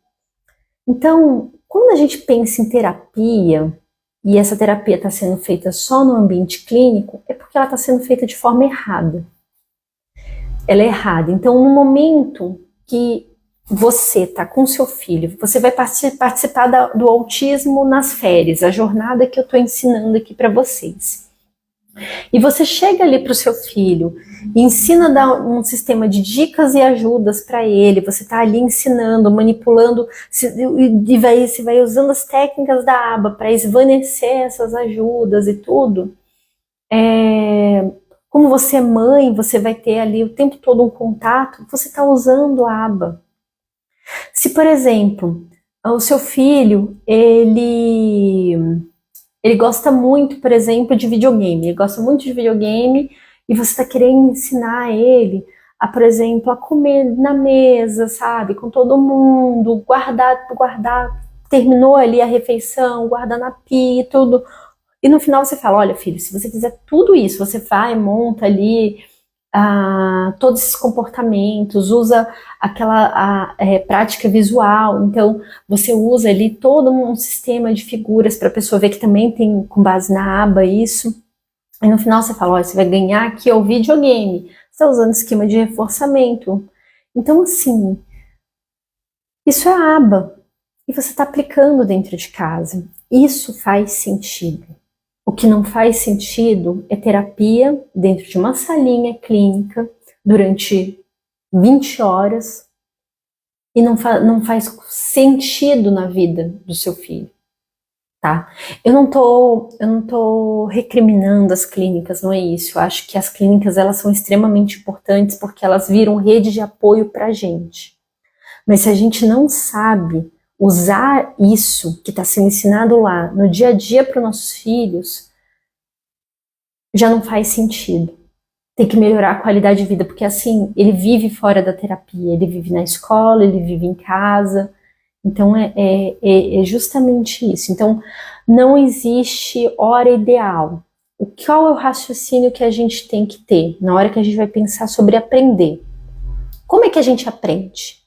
Então, quando a gente pensa em terapia, e essa terapia está sendo feita só no ambiente clínico, é porque ela está sendo feita de forma errada. Ela é errada. Então, no momento que você está com seu filho, você vai participar do autismo nas férias, a jornada que eu estou ensinando aqui para vocês. E você chega ali para o seu filho e ensina a dar um sistema de dicas e ajudas para ele, você está ali ensinando, manipulando, e você vai usando as técnicas da aba para esvanecer essas ajudas e tudo. Como você é mãe, você vai ter ali o tempo todo um contato, você está usando a aba. Se, por exemplo, o seu filho, ele gosta muito, por exemplo, de videogame, ele gosta muito de videogame e você está querendo ensinar ele a, por exemplo, a comer na mesa, sabe, com todo mundo, guardar, terminou ali a refeição, guardar na pia e tudo. E no final você fala, olha filho, se você fizer tudo isso, você vai, monta ali todos esses comportamentos, usa aquela prática visual, então você usa ali todo um sistema de figuras para a pessoa ver que também tem com base na aba isso, e no final você fala, olha, você vai ganhar aqui o videogame, você está usando esquema de reforçamento. Então assim, isso é a aba, e você está aplicando dentro de casa, isso faz sentido. O que não faz sentido é terapia dentro de uma salinha clínica durante 20 horas e não faz sentido na vida do seu filho, tá? Eu não tô recriminando as clínicas, não é isso. Eu acho que as clínicas, elas são extremamente importantes porque elas viram rede de apoio pra gente. Mas se a gente não sabe usar isso que está sendo ensinado lá no dia a dia para os nossos filhos, já não faz sentido. Tem que melhorar a qualidade de vida, porque assim, ele vive fora da terapia, ele vive na escola, ele vive em casa, então é justamente isso. Então, não existe hora ideal. Qual é o raciocínio que a gente tem que ter na hora que a gente vai pensar sobre aprender? Como é que a gente aprende?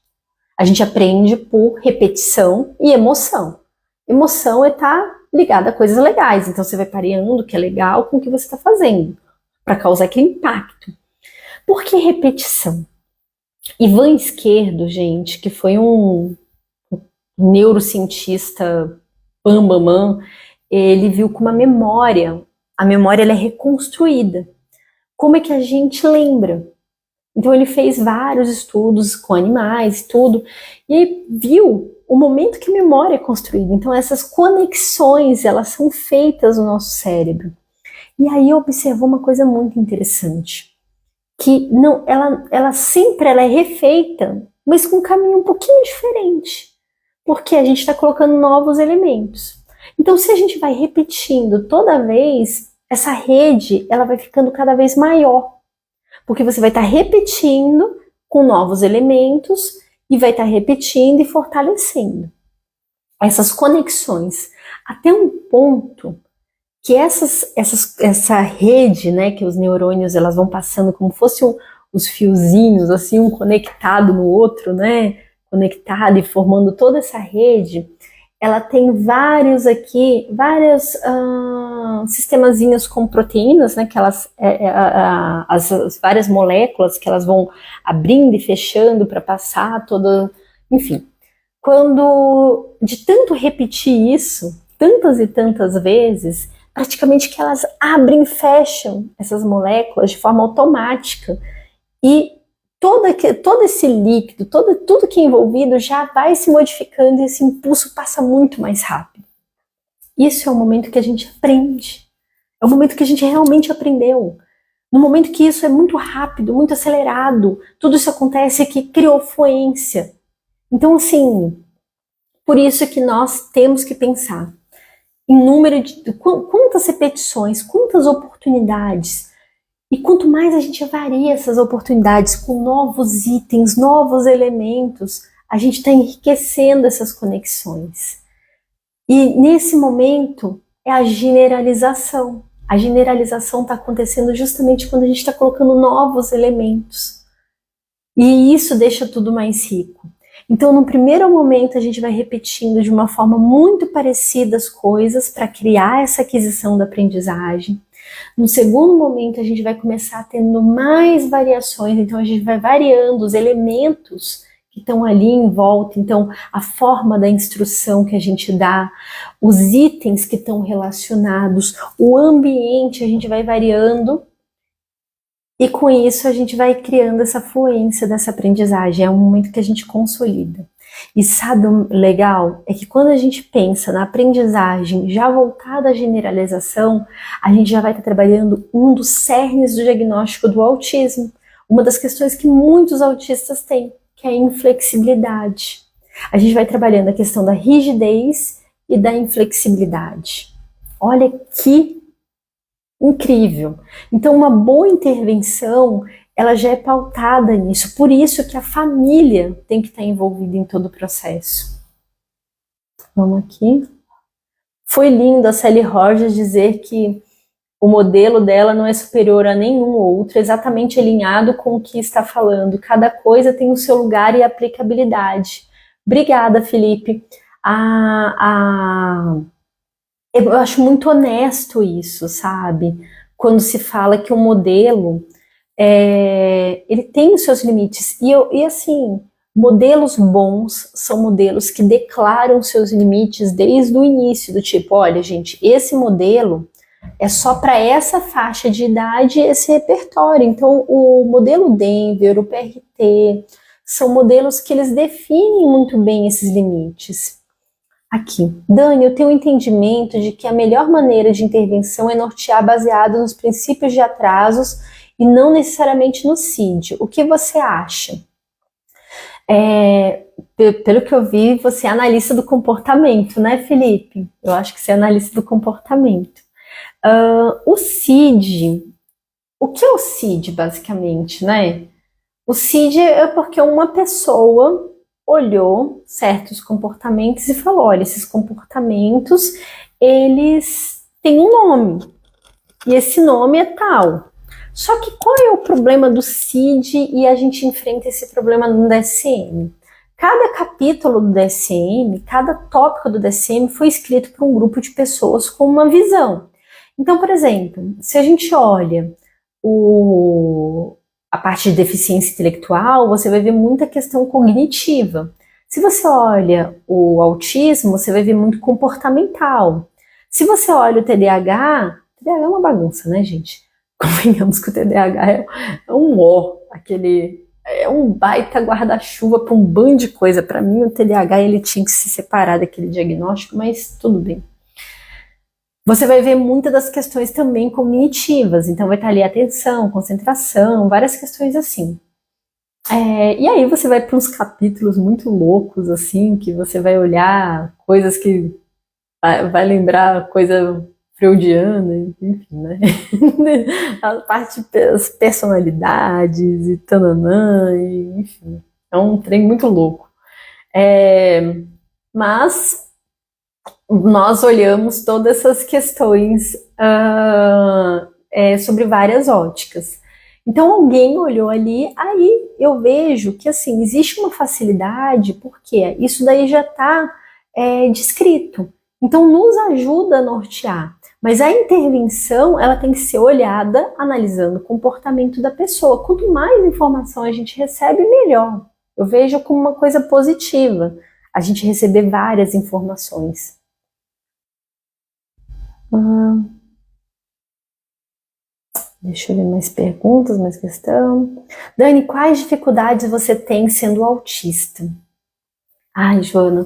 A gente aprende por repetição e emoção. Emoção é estar ligada a coisas legais, então você vai pareando o que é legal com o que você está fazendo, para causar aquele impacto. Por que repetição? Ivan Esquerdo, gente, que foi um neurocientista bambamã, ele viu como a memória ela é reconstruída. Como é que a gente lembra? Então ele fez vários estudos com animais e tudo, e viu o momento que a memória é construída. Então essas conexões, elas são feitas no nosso cérebro. E aí observou uma coisa muito interessante, que não, ela sempre é refeita, mas com um caminho um pouquinho diferente, porque a gente está colocando novos elementos. Então se a gente vai repetindo toda vez, essa rede ela vai ficando cada vez maior, porque você vai estar repetindo com novos elementos e vai estar repetindo e fortalecendo essas conexões até um ponto que essa rede, né, que os neurônios elas vão passando como fossem os fiozinhos, assim, um conectado no outro, né, conectado e formando toda essa rede, ela tem vários sistemazinhos com proteínas, né, que elas, as várias moléculas que elas vão abrindo e fechando para passar toda, enfim. Quando, de tanto repetir isso, tantas e tantas vezes, praticamente que elas abrem e fecham essas moléculas de forma automática e todo esse líquido, tudo que é envolvido já vai se modificando e esse impulso passa muito mais rápido. Isso é o momento que a gente aprende, é o momento que a gente realmente aprendeu. No momento que isso é muito rápido, muito acelerado, tudo isso acontece que criou fluência. Então, assim, por isso que nós temos que pensar em número de quantas repetições, quantas oportunidades. E quanto mais a gente varia essas oportunidades com novos itens, novos elementos, a gente está enriquecendo essas conexões. E nesse momento é a generalização. A generalização está acontecendo justamente quando a gente está colocando novos elementos. E isso deixa tudo mais rico. Então, no primeiro momento, a gente vai repetindo de uma forma muito parecida as coisas para criar essa aquisição da aprendizagem. No segundo momento, a gente vai começar tendo mais variações, então a gente vai variando os elementos que estão ali em volta, então a forma da instrução que a gente dá, os itens que estão relacionados, o ambiente, a gente vai variando. E com isso a gente vai criando essa fluência dessa aprendizagem, é um momento que a gente consolida. E sabe o legal? É que quando a gente pensa na aprendizagem já voltada à generalização, a gente já vai estar trabalhando um dos cernes do diagnóstico do autismo, uma das questões que muitos autistas têm, que é a inflexibilidade. A gente vai trabalhando a questão da rigidez e da inflexibilidade. Olha que incrível. Então, uma boa intervenção, ela já é pautada nisso. Por isso que a família tem que estar envolvida em todo o processo. Vamos aqui. Foi lindo a Sally Rogers dizer que o modelo dela não é superior a nenhum outro, exatamente alinhado com o que está falando. Cada coisa tem o seu lugar e aplicabilidade. Obrigada, Felipe. Eu acho muito honesto isso, sabe? Quando se fala que o modelo, ele tem os seus limites. E assim, modelos bons são modelos que declaram seus limites desde o início, do tipo, olha, gente, esse modelo é só para essa faixa de idade, esse repertório. Então, o modelo Denver, o PRT, são modelos que eles definem muito bem esses limites. Aqui, Dani, eu tenho um entendimento de que a melhor maneira de intervenção é nortear baseado nos princípios de atrasos e não necessariamente no CID. O que você acha? Pelo que eu vi, você é analista do comportamento, né, Felipe? Eu acho que você é analista do comportamento. O CID, o que é o CID, basicamente, né? O CID é porque uma pessoa olhou certos comportamentos e falou, olha, esses comportamentos, eles têm um nome, e esse nome é tal. Só que qual é o problema do CID e a gente enfrenta esse problema no DSM? Cada capítulo do DSM, cada tópico do DSM foi escrito por um grupo de pessoas com uma visão. Então, por exemplo, se a gente olha a parte de deficiência intelectual, você vai ver muita questão cognitiva. Se você olha o autismo, você vai ver muito comportamental. Se você olha o TDAH é uma bagunça, né, gente? Convenhamos que o TDAH é um ó. aquele é um baita guarda-chuva para um bando de coisa. Para mim, o TDAH ele tinha que se separar daquele diagnóstico, mas tudo bem. Você vai ver muitas das questões também cognitivas, então vai estar ali atenção, concentração, várias questões assim. E aí você vai para uns capítulos muito loucos, assim, que você vai olhar coisas que vai lembrar coisa freudiana, enfim, né? A parte das personalidades e tananã, e, enfim. É um trem muito louco. Mas nós olhamos todas essas questões sobre várias óticas. Então alguém olhou ali, aí eu vejo que assim existe uma facilidade, porque isso daí já está descrito. Então nos ajuda a nortear. Mas a intervenção ela tem que ser olhada analisando o comportamento da pessoa. Quanto mais informação a gente recebe, melhor. Eu vejo como uma coisa positiva a gente receber várias informações. Deixa eu ver mais perguntas, mais questão. Dani, quais dificuldades você tem sendo autista? Ai, Joana,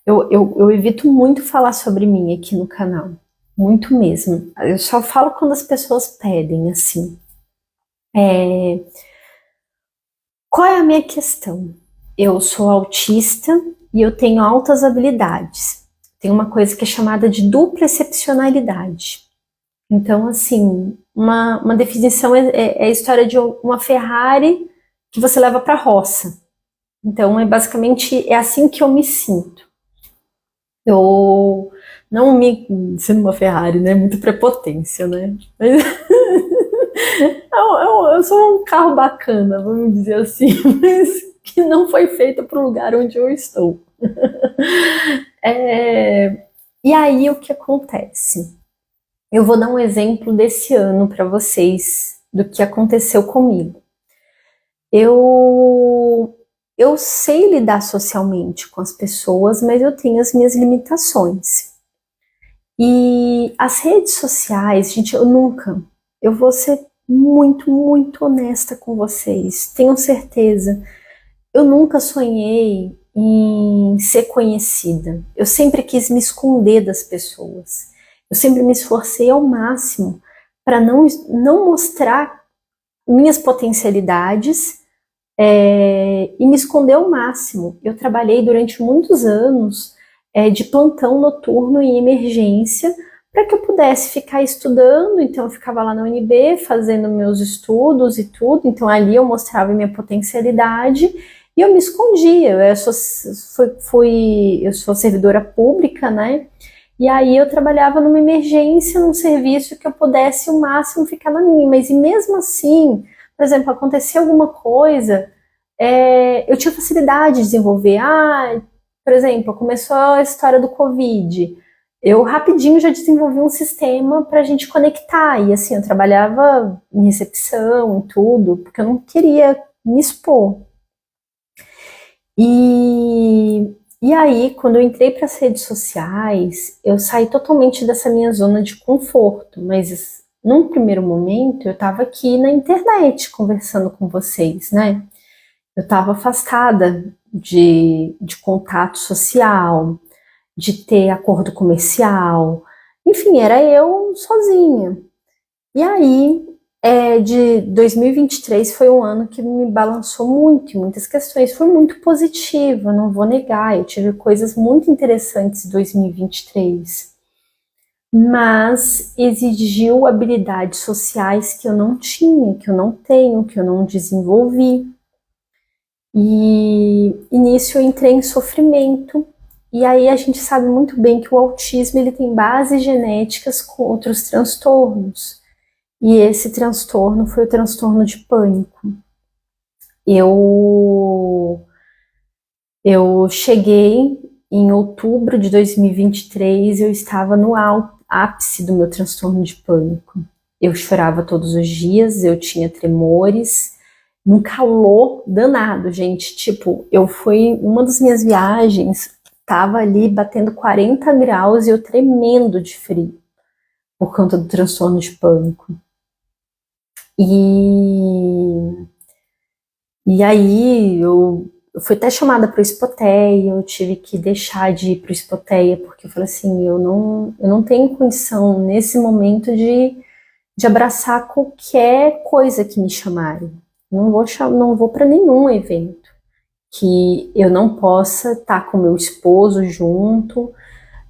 eu evito muito falar sobre mim aqui no canal. Muito mesmo. Eu só falo quando as pessoas pedem, assim. Qual é a minha questão? Eu sou autista e eu tenho altas habilidades. Tem uma coisa que é chamada de dupla excepcionalidade. Então, assim, uma definição é a história de uma Ferrari que você leva para a roça. Então, basicamente é assim que eu me sinto. Eu não me sendo uma Ferrari, né? Muita prepotência, né? Mas, eu sou um carro bacana, vamos dizer assim, mas que não foi feito para o lugar onde eu estou. E aí o que acontece? Eu vou dar um exemplo desse ano para vocês do que aconteceu comigo. Eu sei lidar socialmente com as pessoas, mas eu tenho as minhas limitações. E as redes sociais, gente, eu vou ser muito, muito honesta com vocês, tenham certeza. Eu nunca sonhei em ser conhecida. Eu sempre quis me esconder das pessoas. Eu sempre me esforcei ao máximo para não mostrar minhas potencialidades e me esconder ao máximo. Eu trabalhei durante muitos anos de plantão noturno em emergência para que eu pudesse ficar estudando. Então eu ficava lá na UNB fazendo meus estudos e tudo. Então ali eu mostrava minha potencialidade e eu me escondia. Eu sou servidora pública, né? E aí eu trabalhava numa emergência, num serviço que eu pudesse o máximo ficar na minha. Mas e mesmo assim, por exemplo, acontecia alguma coisa, eu tinha facilidade de desenvolver. Por exemplo, começou a história do Covid. Eu rapidinho já desenvolvi um sistema para a gente conectar. E assim, eu trabalhava em recepção e tudo, porque eu não queria me expor. E aí, quando eu entrei para as redes sociais, eu saí totalmente dessa minha zona de conforto, mas num primeiro momento eu estava aqui na internet conversando com vocês, né? Eu estava afastada de contato social, de ter acordo comercial, enfim, era eu sozinha. E aí, de 2023 foi um ano que me balançou muito, em muitas questões, foi muito positivo, não vou negar, eu tive coisas muito interessantes em 2023, mas exigiu habilidades sociais que eu não tinha, que eu não tenho, que eu não desenvolvi, e nisso eu entrei em sofrimento. E aí a gente sabe muito bem que o autismo ele tem bases genéticas com outros transtornos. E esse transtorno foi o transtorno de pânico. Eu cheguei em outubro de 2023, eu estava no ápice do meu transtorno de pânico. Eu chorava todos os dias, eu tinha tremores, num calor danado, gente. Tipo, uma das minhas viagens, tava ali batendo 40 graus e eu tremendo de frio por conta do transtorno de pânico. E E aí eu fui até chamada para o Expoteia, eu tive que deixar de ir para o Expoteia, porque eu falei assim, eu não tenho condição nesse momento de abraçar qualquer coisa que me chamarem. Não vou para nenhum evento que eu não possa estar com meu esposo junto.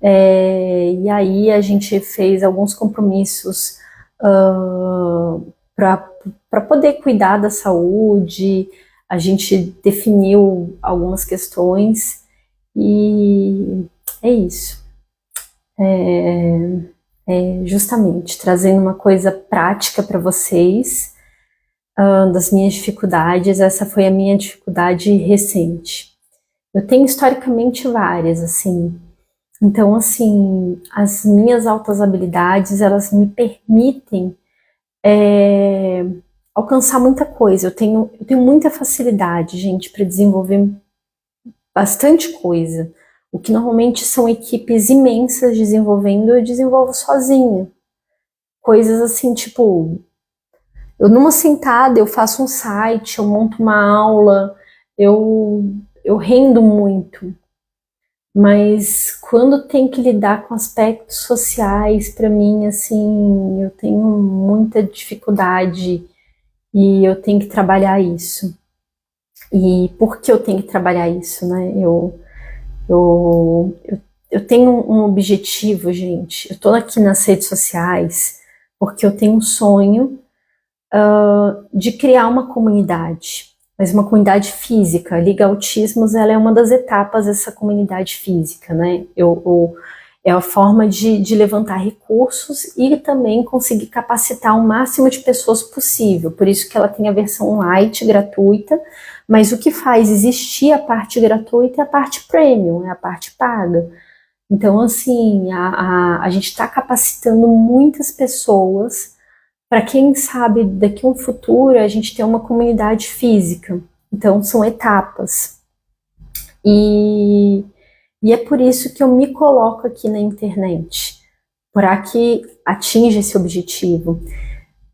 E aí a gente fez alguns compromissos para poder cuidar da saúde, a gente definiu algumas questões e é isso. Justamente trazendo uma coisa prática para vocês, das minhas dificuldades. Essa foi a minha dificuldade recente. Eu tenho historicamente várias, assim. Então, assim, as minhas altas habilidades, elas me permitem alcançar muita coisa. Eu tenho muita facilidade, gente, para desenvolver bastante coisa. O que normalmente são equipes imensas desenvolvendo, eu desenvolvo sozinha. Coisas assim, tipo, eu numa sentada, eu faço um site, eu monto uma aula, eu rendo muito. Mas quando tem que lidar com aspectos sociais, para mim, assim, eu tenho muita dificuldade e eu tenho que trabalhar isso. E por que eu tenho que trabalhar isso, né? Eu, eu, eu tenho um objetivo, gente. Eu tô aqui nas redes sociais porque eu tenho um sonho de criar uma comunidade, mas uma comunidade física. A Liga Autismos, ela é uma das etapas dessa comunidade física, né? É a forma de levantar recursos e também conseguir capacitar o máximo de pessoas possível. Por isso que ela tem a versão light, gratuita, mas o que faz existir a parte gratuita é a parte premium, é a parte paga. Então, assim, a gente está capacitando muitas pessoas para quem sabe daqui a um futuro a gente ter uma comunidade física. Então, são etapas. E é por isso que eu me coloco aqui na internet, para que atinja esse objetivo.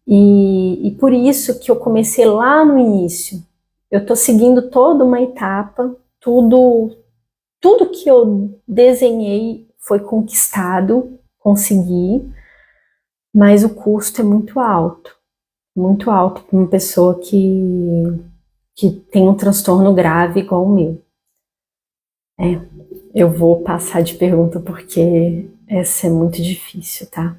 E por isso que eu comecei lá no início. Eu estou seguindo toda uma etapa, tudo que eu desenhei foi conquistado, consegui, mas o custo é muito alto para uma pessoa que tem um transtorno grave igual o meu. Eu vou passar de pergunta porque essa é muito difícil, tá?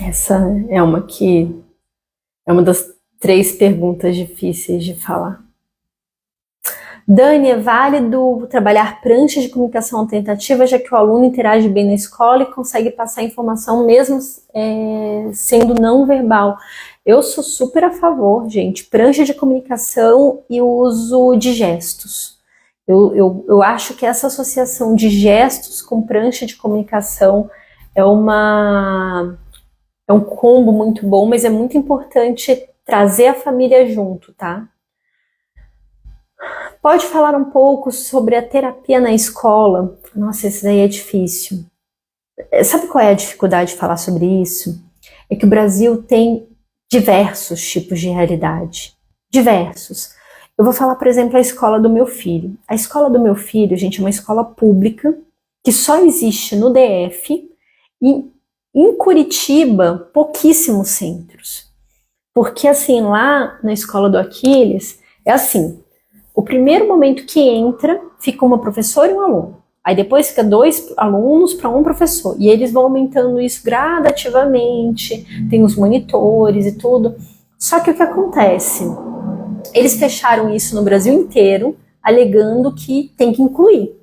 Essa é uma das 3 perguntas difíceis de falar. Dani, é válido trabalhar pranchas de comunicação alternativa, já que o aluno interage bem na escola e consegue passar informação mesmo sendo não verbal? Eu sou super a favor, gente. Prancha de comunicação e o uso de gestos. Eu acho que essa associação de gestos com prancha de comunicação é um combo muito bom, mas é muito importante trazer a família junto, tá? Pode falar um pouco sobre a terapia na escola? Nossa, isso daí é difícil. Sabe qual é a dificuldade de falar sobre isso? É que o Brasil tem diversos tipos de realidade. Diversos. Eu vou falar, por exemplo, a escola do meu filho. A escola do meu filho, gente, é uma escola pública que só existe no DF e em Curitiba, pouquíssimos centros. Porque, assim, lá na escola do Aquiles, é assim, o primeiro momento que entra, fica uma professora e um aluno. Aí depois fica 2 alunos para um professor. E eles vão aumentando isso gradativamente, tem os monitores e tudo. Só que o que acontece? Eles fecharam isso no Brasil inteiro, alegando que tem que incluir.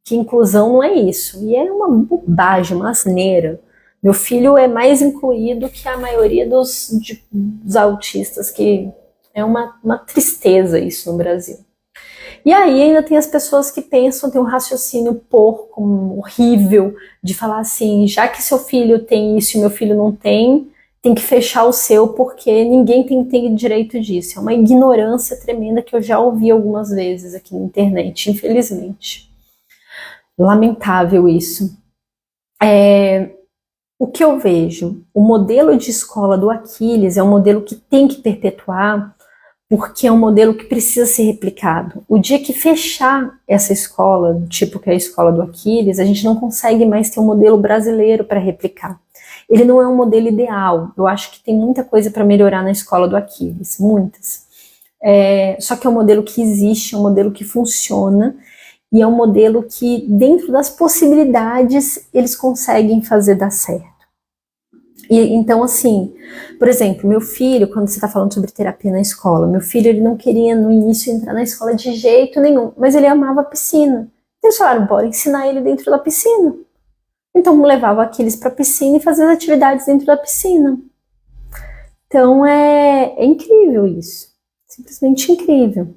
Que inclusão não é isso. E é uma bobagem, uma asneira. Meu filho é mais incluído que a maioria dos autistas, que é uma tristeza isso no Brasil. E aí ainda tem as pessoas que pensam, tem um raciocínio porco, horrível, de falar assim, já que seu filho tem isso e meu filho não tem que fechar o seu porque ninguém tem que ter direito disso. É uma ignorância tremenda que eu já ouvi algumas vezes aqui na internet, infelizmente. Lamentável isso. O que eu vejo, o modelo de escola do Aquiles é um modelo que tem que perpetuar, porque é um modelo que precisa ser replicado. O dia que fechar essa escola, tipo que é a escola do Aquiles, a gente não consegue mais ter um modelo brasileiro para replicar. Ele não é um modelo ideal. Eu acho que tem muita coisa para melhorar na escola do Aquiles, muitas. Só que é um modelo que existe, é um modelo que funciona, e é um modelo que, dentro das possibilidades, eles conseguem fazer dar certo. E, então, assim, por exemplo, meu filho, quando você está falando sobre terapia na escola, meu filho, ele não queria no início entrar na escola de jeito nenhum, mas ele amava a piscina. Eles falaram, bora ensinar ele dentro da piscina. Então, levava aqueles para a piscina e fazia as atividades dentro da piscina. Então, é incrível isso. Simplesmente incrível.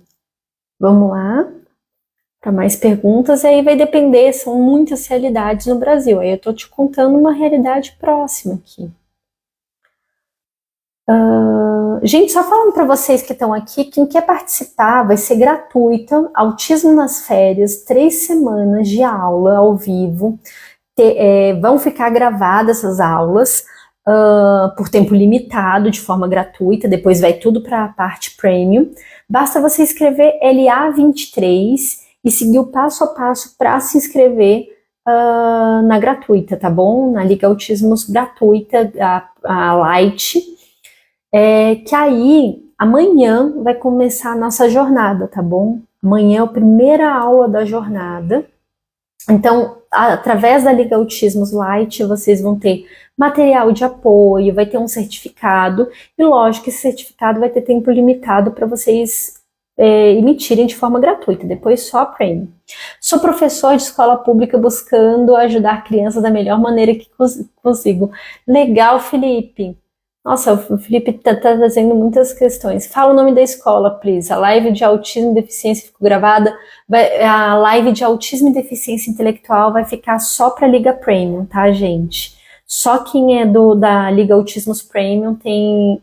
Vamos lá para mais perguntas, e aí vai depender, são muitas realidades no Brasil. Aí eu estou te contando uma realidade próxima aqui. Gente, só falando para vocês que estão aqui, quem quer participar vai ser gratuita, Autismo nas Férias, 3 semanas de aula ao vivo, vão ficar gravadas essas aulas por tempo limitado, de forma gratuita, depois vai tudo para a parte premium. Basta você escrever LA23 e seguir o passo a passo para se inscrever na gratuita, tá bom? Na Liga Autismos gratuita, a Light, que aí amanhã vai começar a nossa jornada, tá bom? Amanhã é a primeira aula da jornada. Então, através da Liga Autismos Light, vocês vão ter material de apoio, vai ter um certificado, e lógico que esse certificado vai ter tempo limitado para vocês emitirem de forma gratuita, depois só a Premium. Sou professor de escola pública buscando ajudar crianças da melhor maneira que consigo. Legal, Felipe. Nossa, o Felipe tá trazendo muitas questões. Fala o nome da escola, please. A live de autismo e deficiência ficou gravada. A live de autismo e deficiência intelectual vai ficar só para a Liga Premium, tá, gente? Só quem é da Liga Autismos Premium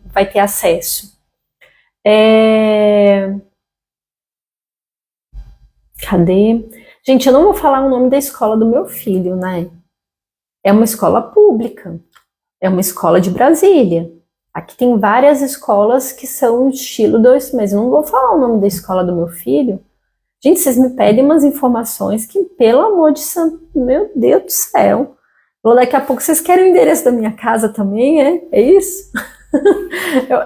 vai ter acesso. Cadê? Gente, eu não vou falar o nome da escola do meu filho, né? É uma escola pública. É uma escola de Brasília. Aqui tem várias escolas que são estilo mas eu não vou falar o nome da escola do meu filho. Gente, vocês me pedem umas informações que, pelo amor de santo, meu Deus do céu. Daqui a pouco vocês querem o endereço da minha casa também, é isso?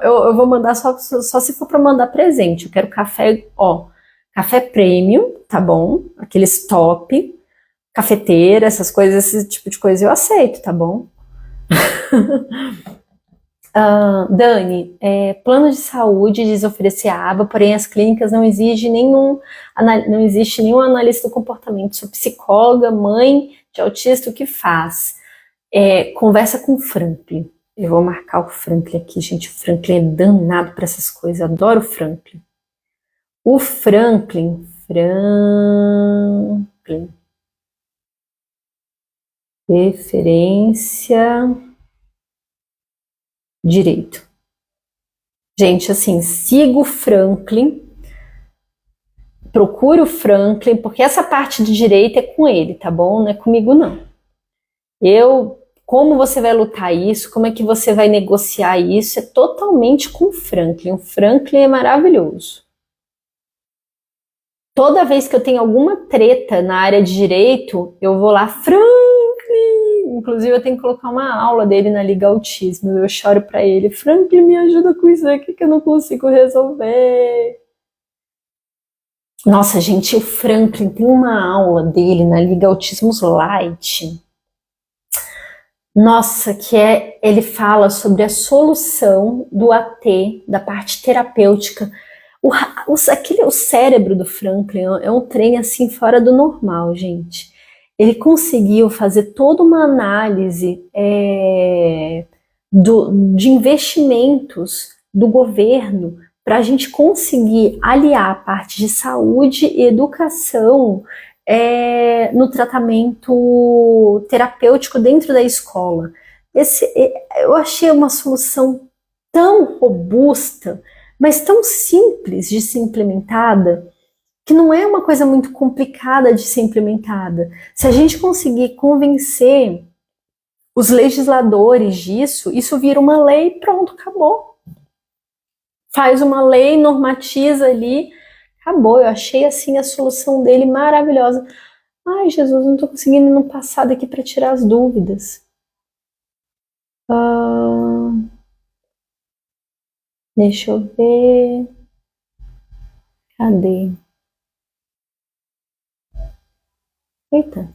eu vou mandar só se for para mandar presente. Eu quero café, café premium, tá bom? Aqueles top, cafeteira, essas coisas, esse tipo de coisa eu aceito, tá bom? Dani, plano de saúde diz oferecer a aba, porém as clínicas não existe nenhum analista do comportamento. Sou psicóloga, mãe de autista, o que faz? Conversa com o Franklin. Eu vou marcar o Franklin aqui, gente. O Franklin é danado para essas coisas. Eu adoro o Franklin. O Franklin. Referência. Direito. Gente, assim, siga o Franklin. Procure o Franklin, porque essa parte de direito é com ele, tá bom? Não é comigo, não. Como você vai lutar isso, como é que você vai negociar isso, é totalmente com o Franklin. O Franklin é maravilhoso. Toda vez que eu tenho alguma treta na área de direito, eu vou lá, Franklin! Inclusive, eu tenho que colocar uma aula dele na Liga Autismo. Eu choro pra ele, Franklin, me ajuda com isso aqui que eu não consigo resolver. Nossa, gente, o Franklin tem uma aula dele na Liga Autismos Light. Nossa, ele fala sobre a solução do AT, da parte terapêutica. O cérebro do Franklin é um trem assim fora do normal, gente. Ele conseguiu fazer toda uma análise de investimentos do governo para a gente conseguir aliar a parte de saúde e educação no tratamento terapêutico dentro da escola. Eu achei uma solução tão robusta, mas tão simples de ser implementada, que não é uma coisa muito complicada de ser implementada. Se a gente conseguir convencer os legisladores disso, isso vira uma lei e pronto, acabou. faz uma lei, normatiza ali, acabou. Eu achei assim a solução dele maravilhosa. Ai, Jesus, não tô conseguindo ir no passado aqui para tirar as dúvidas. Deixa eu ver. Cadê? Eita.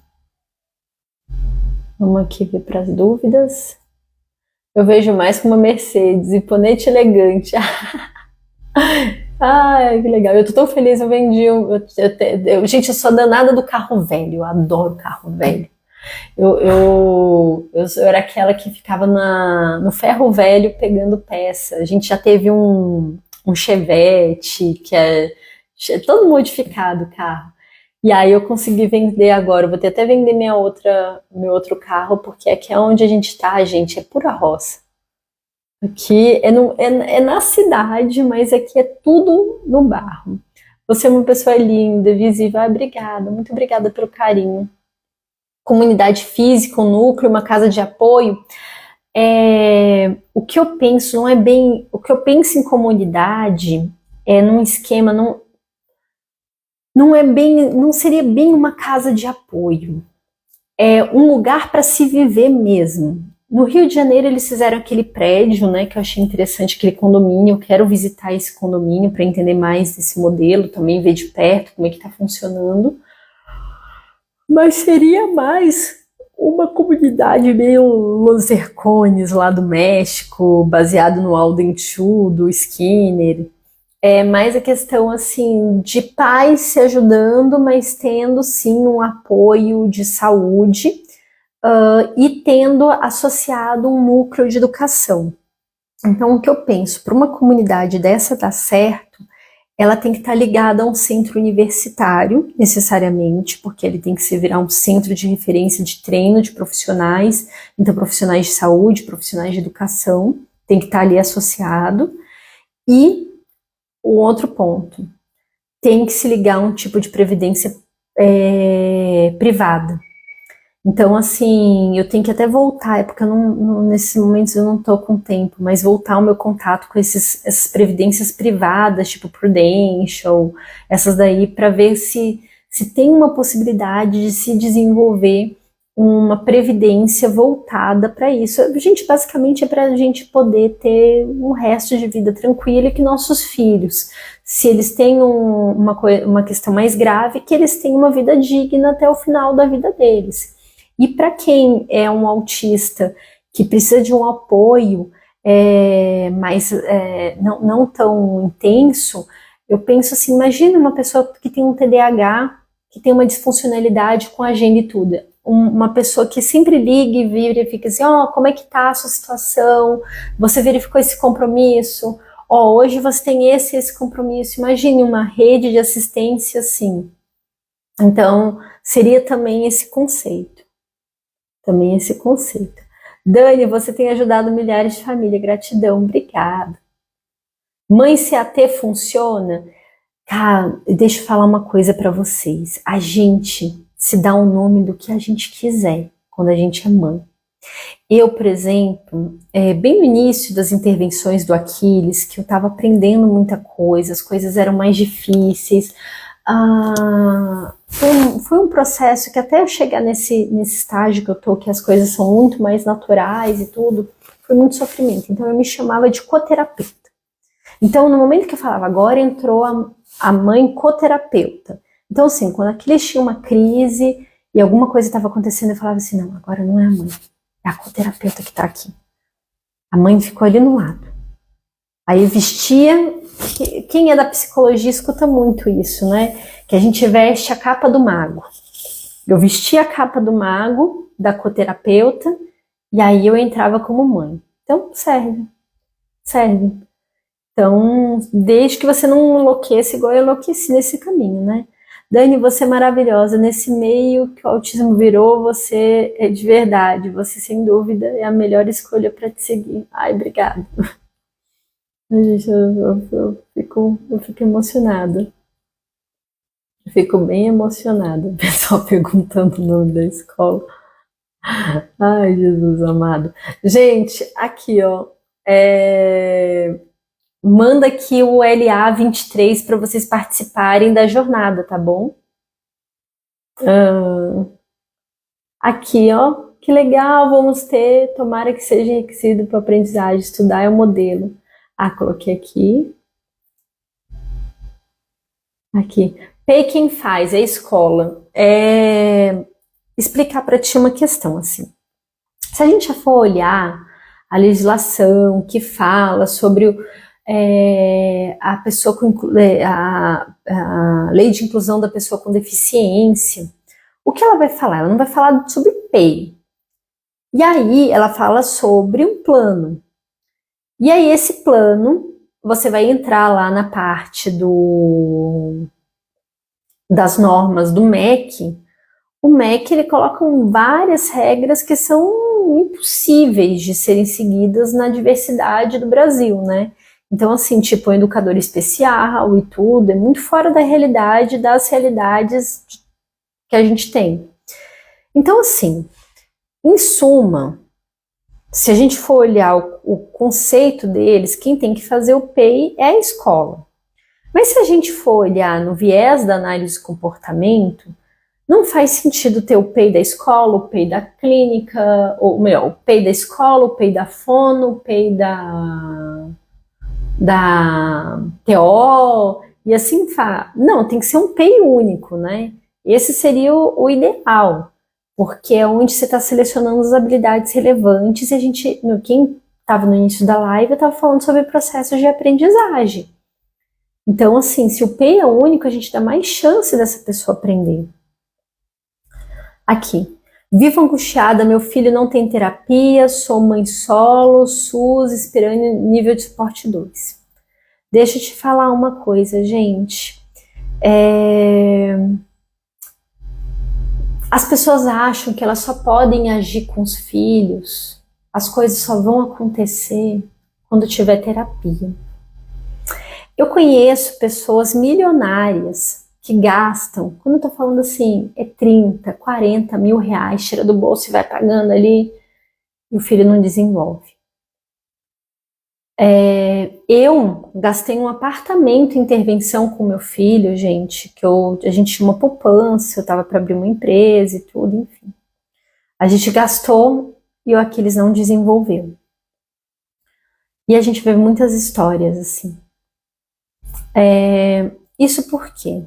Vamos aqui ver para as dúvidas. Eu vejo mais como uma Mercedes, imponente e elegante. Ai, que legal. Eu tô tão feliz, eu vendi. Gente, eu sou danada do carro velho. Eu adoro carro velho. Eu era aquela que ficava no ferro velho pegando peça. A gente já teve um Chevette, que é todo modificado o carro. E aí eu consegui vender agora. Eu vou ter até vender meu outro carro, porque aqui é onde a gente tá, gente, é pura roça. Aqui é na cidade, mas aqui é tudo no barro. Você é uma pessoa linda, visível. Ah, obrigada, muito obrigada pelo carinho. Comunidade física, um núcleo, uma casa de apoio. O que eu penso não é bem. O que eu penso em comunidade é num esquema, não seria bem uma casa de apoio. É um lugar para se viver mesmo. No Rio de Janeiro eles fizeram aquele prédio, né, que eu achei interessante, aquele condomínio. Eu quero visitar esse condomínio para entender mais desse modelo, também ver de perto como é que está funcionando. Mas seria mais uma comunidade meio Los Hercones lá do México, baseado no Alden Chu, do Skinner. É mais a questão assim de pais se ajudando, mas tendo sim um apoio de saúde e tendo associado um núcleo de educação. Então, o que eu penso, para uma comunidade dessa dar certo, ela tem que estar ligada a um centro universitário, necessariamente, porque ele tem que se virar um centro de referência de treino de profissionais, então profissionais de saúde, profissionais de educação, tem que estar ali associado. E o outro ponto, tem que se ligar a um tipo de previdência privada. Então, assim, eu tenho que até voltar, é porque nesses momentos eu não estou com tempo, mas voltar o meu contato com essas previdências privadas, tipo Prudential, essas daí, para ver se tem uma possibilidade de se desenvolver uma previdência voltada para isso. Gente, basicamente é para a gente poder ter um resto de vida tranquilo e que nossos filhos, se eles têm uma questão mais grave, que eles tenham uma vida digna até o final da vida deles. E para quem é um autista que precisa de um apoio mas não tão intenso, eu penso assim, imagina uma pessoa que tem um TDAH, que tem uma disfuncionalidade com a agenda e tudo. Uma pessoa que sempre liga e verifica assim, como é que tá a sua situação? Você verificou esse compromisso? Hoje você tem esse compromisso. Imagine uma rede de assistência assim. Então, seria também esse conceito. Dani, você tem ajudado milhares de famílias. Gratidão, obrigada. Mãe CAT funciona? Cara, deixa eu falar uma coisa para vocês. A gente se dá o nome do que a gente quiser quando a gente é mãe. Eu, por exemplo, bem no início das intervenções do Aquiles, que eu estava aprendendo muita coisa, as coisas eram mais difíceis. Foi um processo que até eu chegar nesse estágio que eu tô, que as coisas são muito mais naturais e tudo, foi muito sofrimento. Então eu me chamava de coterapeuta. Então no momento que eu falava, agora entrou a mãe coterapeuta. Então assim, quando Aquiles tinha uma crise e alguma coisa estava acontecendo, eu falava assim, não, agora não é a mãe, é a coterapeuta que tá aqui. A mãe ficou ali no lado. Aí vestia, quem é da psicologia escuta muito isso, né? Que a gente veste a capa do mago. Eu vestia a capa do mago, da coterapeuta, e aí eu entrava como mãe. Então, serve. Então, desde que você não enlouqueça igual eu enlouqueci nesse caminho, né? Dani, você é maravilhosa. Nesse meio que o autismo virou, você é de verdade. Você, sem dúvida, é a melhor escolha para te seguir. Ai, obrigada. Gente, eu fico emocionada. Eu fico bem emocionada. O pessoal perguntando o nome da escola. Ai, Jesus amado. Gente, aqui, ó. manda aqui o LA23 para vocês participarem da jornada, tá bom? Aqui, ó, que legal, vamos ter, tomara que seja requisito para aprendizagem, estudar é o modelo. Coloquei aqui. Aqui. Pay quem faz, é a escola. Explicar para ti uma questão, assim. Se a gente já for olhar a legislação que fala sobre a pessoa a lei de inclusão da pessoa com deficiência, o que ela vai falar? Ela não vai falar sobre PEI. E aí ela fala sobre um plano. E aí esse plano, você vai entrar lá na parte das normas do MEC. O MEC, ele coloca várias regras que são impossíveis de serem seguidas na diversidade do Brasil, né? Então, assim, tipo, um educador especial e tudo, é muito fora da realidade, das realidades que a gente tem. Então, assim, em suma, se a gente for olhar o conceito deles, quem tem que fazer o PEI é a escola. Mas se a gente for olhar no viés da análise de comportamento, não faz sentido ter o PEI da escola, o PEI da clínica, ou melhor, o PEI da escola, o PEI da fono, o PEI da TO, e assim não, tem que ser um PEI único, né? Esse seria o ideal, porque é onde você está selecionando as habilidades relevantes, e quem estava no início da live, eu estava falando sobre processos de aprendizagem. Então, assim, se o PEI é único, a gente dá mais chance dessa pessoa aprender. Aqui. Vivo angustiada, meu filho não tem terapia, sou mãe solo, SUS, esperando nível de suporte 2. Deixa eu te falar uma coisa, gente. As pessoas acham que elas só podem agir com os filhos, as coisas só vão acontecer quando tiver terapia. Eu conheço pessoas milionárias que gastam, quando eu tô falando assim, 30, 40 mil reais, tira do bolso e vai pagando ali, e o filho não desenvolve. Eu gastei um apartamento em intervenção com meu filho, gente, a gente tinha uma poupança, eu tava para abrir uma empresa e tudo, enfim. A gente gastou e o Aquiles não desenvolveu. E a gente vê muitas histórias assim. Isso por quê?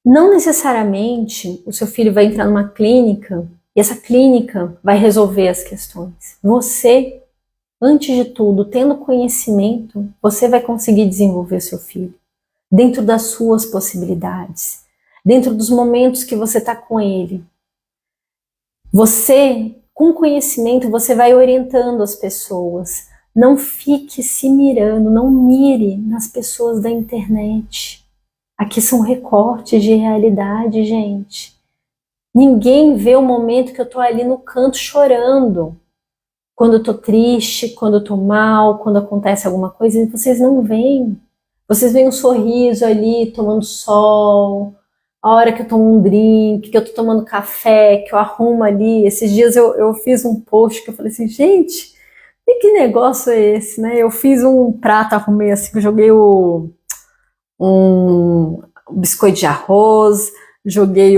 Não necessariamente o seu filho vai entrar numa clínica e essa clínica vai resolver as questões. Você, antes de tudo, tendo conhecimento, você vai conseguir desenvolver seu filho dentro das suas possibilidades, dentro dos momentos que você está com ele. Você, com conhecimento, você vai orientando as pessoas. Não fique se mirando, não mire nas pessoas da internet. Aqui são recortes de realidade, gente. Ninguém vê o momento que eu tô ali no canto chorando. Quando eu tô triste, quando eu tô mal, quando acontece alguma coisa, vocês não veem. Vocês veem um sorriso ali, tomando sol, a hora que eu tomo um drink, que eu tô tomando café, que eu arrumo ali. Esses dias eu fiz um post que eu falei assim, gente, que negócio é esse, né? Eu fiz um prato, arrumei assim, eu joguei um biscoito de arroz, joguei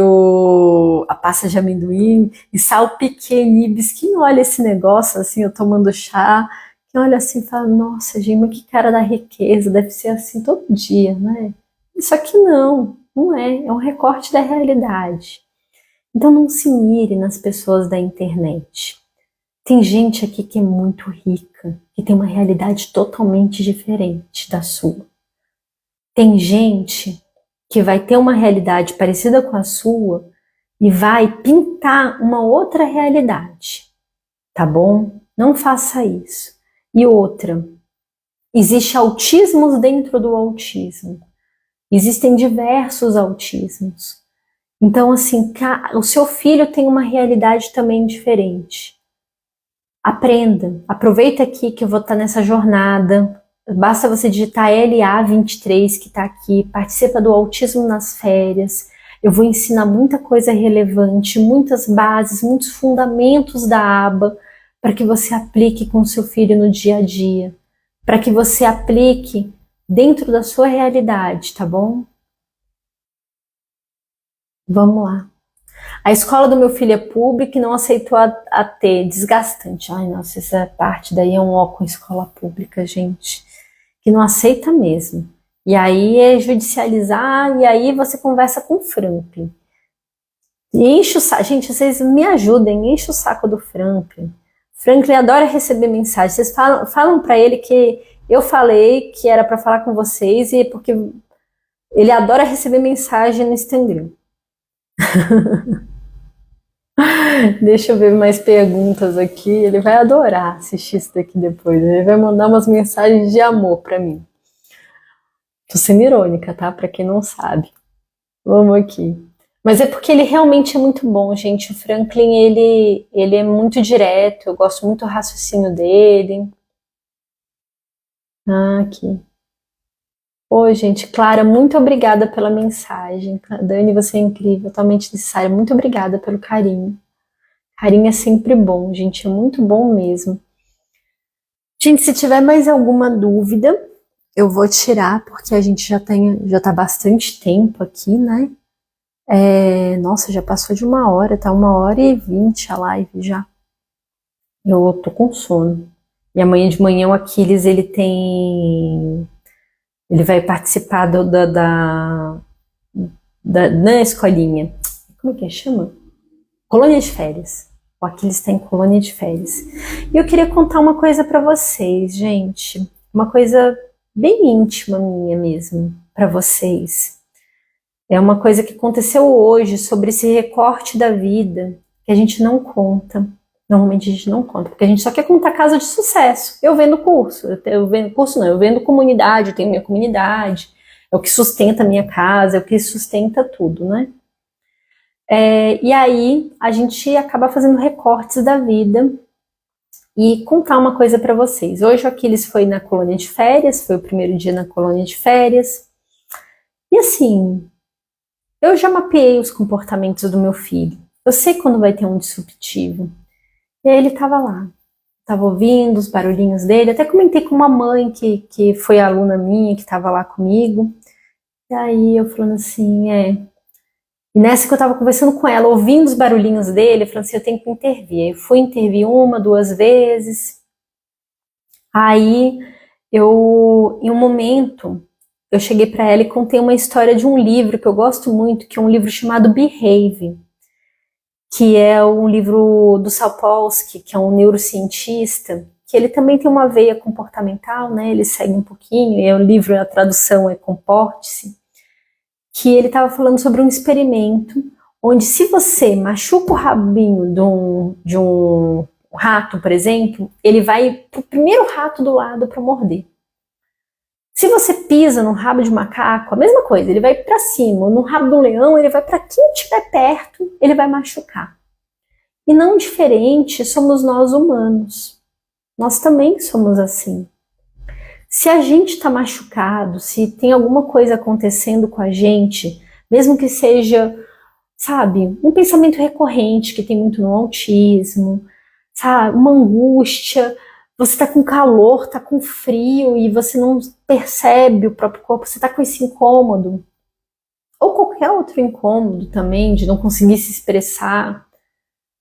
a pasta de amendoim e salpiquei nibs. Quem olha esse negócio assim, eu tomando chá, quem olha assim e fala, nossa, gente, mas que cara da riqueza, deve ser assim todo dia, né? Isso aqui não é um recorte da realidade. Então não se mire nas pessoas da internet. Tem gente aqui que é muito rica, que tem uma realidade totalmente diferente da sua. Tem gente que vai ter uma realidade parecida com a sua e vai pintar uma outra realidade, tá bom? Não faça isso. E outra, existe autismos dentro do autismo. Existem diversos autismos. Então, assim, o seu filho tem uma realidade também diferente. Aprenda, aproveita aqui que eu vou estar nessa jornada. Basta você digitar LA23 que está aqui, participa do Autismo nas Férias. Eu vou ensinar muita coisa relevante, muitas bases, muitos fundamentos da aba para que você aplique com o seu filho no dia a dia. para que você aplique dentro da sua realidade, tá bom? Vamos lá. A escola do meu filho é pública e não aceitou a T, desgastante. Ai, nossa, essa parte daí é um ó com escola pública, gente, que não aceita mesmo. E aí é judicializar, e aí você conversa com o Franklin. E enche o saco, gente, vocês me ajudem, enche o saco do Franklin. Franklin adora receber mensagem. Vocês falam para ele que eu falei que era para falar com vocês, e porque ele adora receber mensagem no Instagram. Deixa eu ver mais perguntas aqui. Ele vai adorar assistir isso daqui depois. Ele vai mandar umas mensagens de amor pra mim. Tô sendo irônica, tá? Pra quem não sabe. Vamos aqui. Mas é porque ele realmente é muito bom, gente. O Franklin, ele é muito direto. Eu gosto muito do raciocínio dele. Ah, aqui. Oi, gente. Clara, muito obrigada pela mensagem. Dani, você é incrível, totalmente necessária. Muito obrigada pelo carinho. Carinho é sempre bom, gente, é muito bom mesmo. Gente, se tiver mais alguma dúvida, eu vou tirar, porque a gente já tá bastante tempo aqui, né? Nossa, já passou de 1 hora, tá 1h20 a live já. Eu tô com sono. E amanhã de manhã o Aquiles, ele vai participar na escolinha. Como é que chama? Colônia de férias. O Aquiles está em colônia de férias. E eu queria contar uma coisa para vocês, gente. Uma coisa bem íntima minha mesmo, para vocês. É uma coisa que aconteceu hoje sobre esse recorte da vida que a gente não conta. Normalmente a gente não conta, porque a gente só quer contar caso de sucesso. Eu vendo curso, eu vendo comunidade, eu tenho minha comunidade, é o que sustenta a minha casa, é o que sustenta tudo, né? E aí a gente acaba fazendo recortes da vida e contar uma coisa para vocês. Hoje o Aquiles foi na colônia de férias, foi o primeiro dia na colônia de férias. E assim, eu já mapeei os comportamentos do meu filho. Eu sei quando vai ter um disruptivo. E aí ele tava lá, tava ouvindo os barulhinhos dele. Até comentei com uma mãe que foi aluna minha, que tava lá comigo. E aí eu falando assim, E nessa que eu tava conversando com ela, ouvindo os barulhinhos dele, eu falei assim, eu tenho que intervir. Eu fui intervir 1, 2 vezes. Aí, em um momento, eu cheguei para ela e contei uma história de um livro que eu gosto muito, que é um livro chamado Behave, que é um livro do Sapolsky, que é um neurocientista, que ele também tem uma veia comportamental, né? Ele segue um pouquinho, e o livro, a tradução é Comporte-se, que ele estava falando sobre um experimento onde se você machuca o rabinho de um rato, por exemplo, ele vai pro primeiro rato do lado para morder. Se você pisa no rabo de macaco, a mesma coisa, ele vai para cima. No rabo do leão, ele vai para quem estiver perto, ele vai machucar. E não diferente somos nós humanos. Nós também somos assim. Se a gente está machucado, se tem alguma coisa acontecendo com a gente, mesmo que seja, sabe, um pensamento recorrente que tem muito no autismo, sabe, uma angústia, você está com calor, está com frio e você não percebe o próprio corpo, você está com esse incômodo, ou qualquer outro incômodo também, de não conseguir se expressar,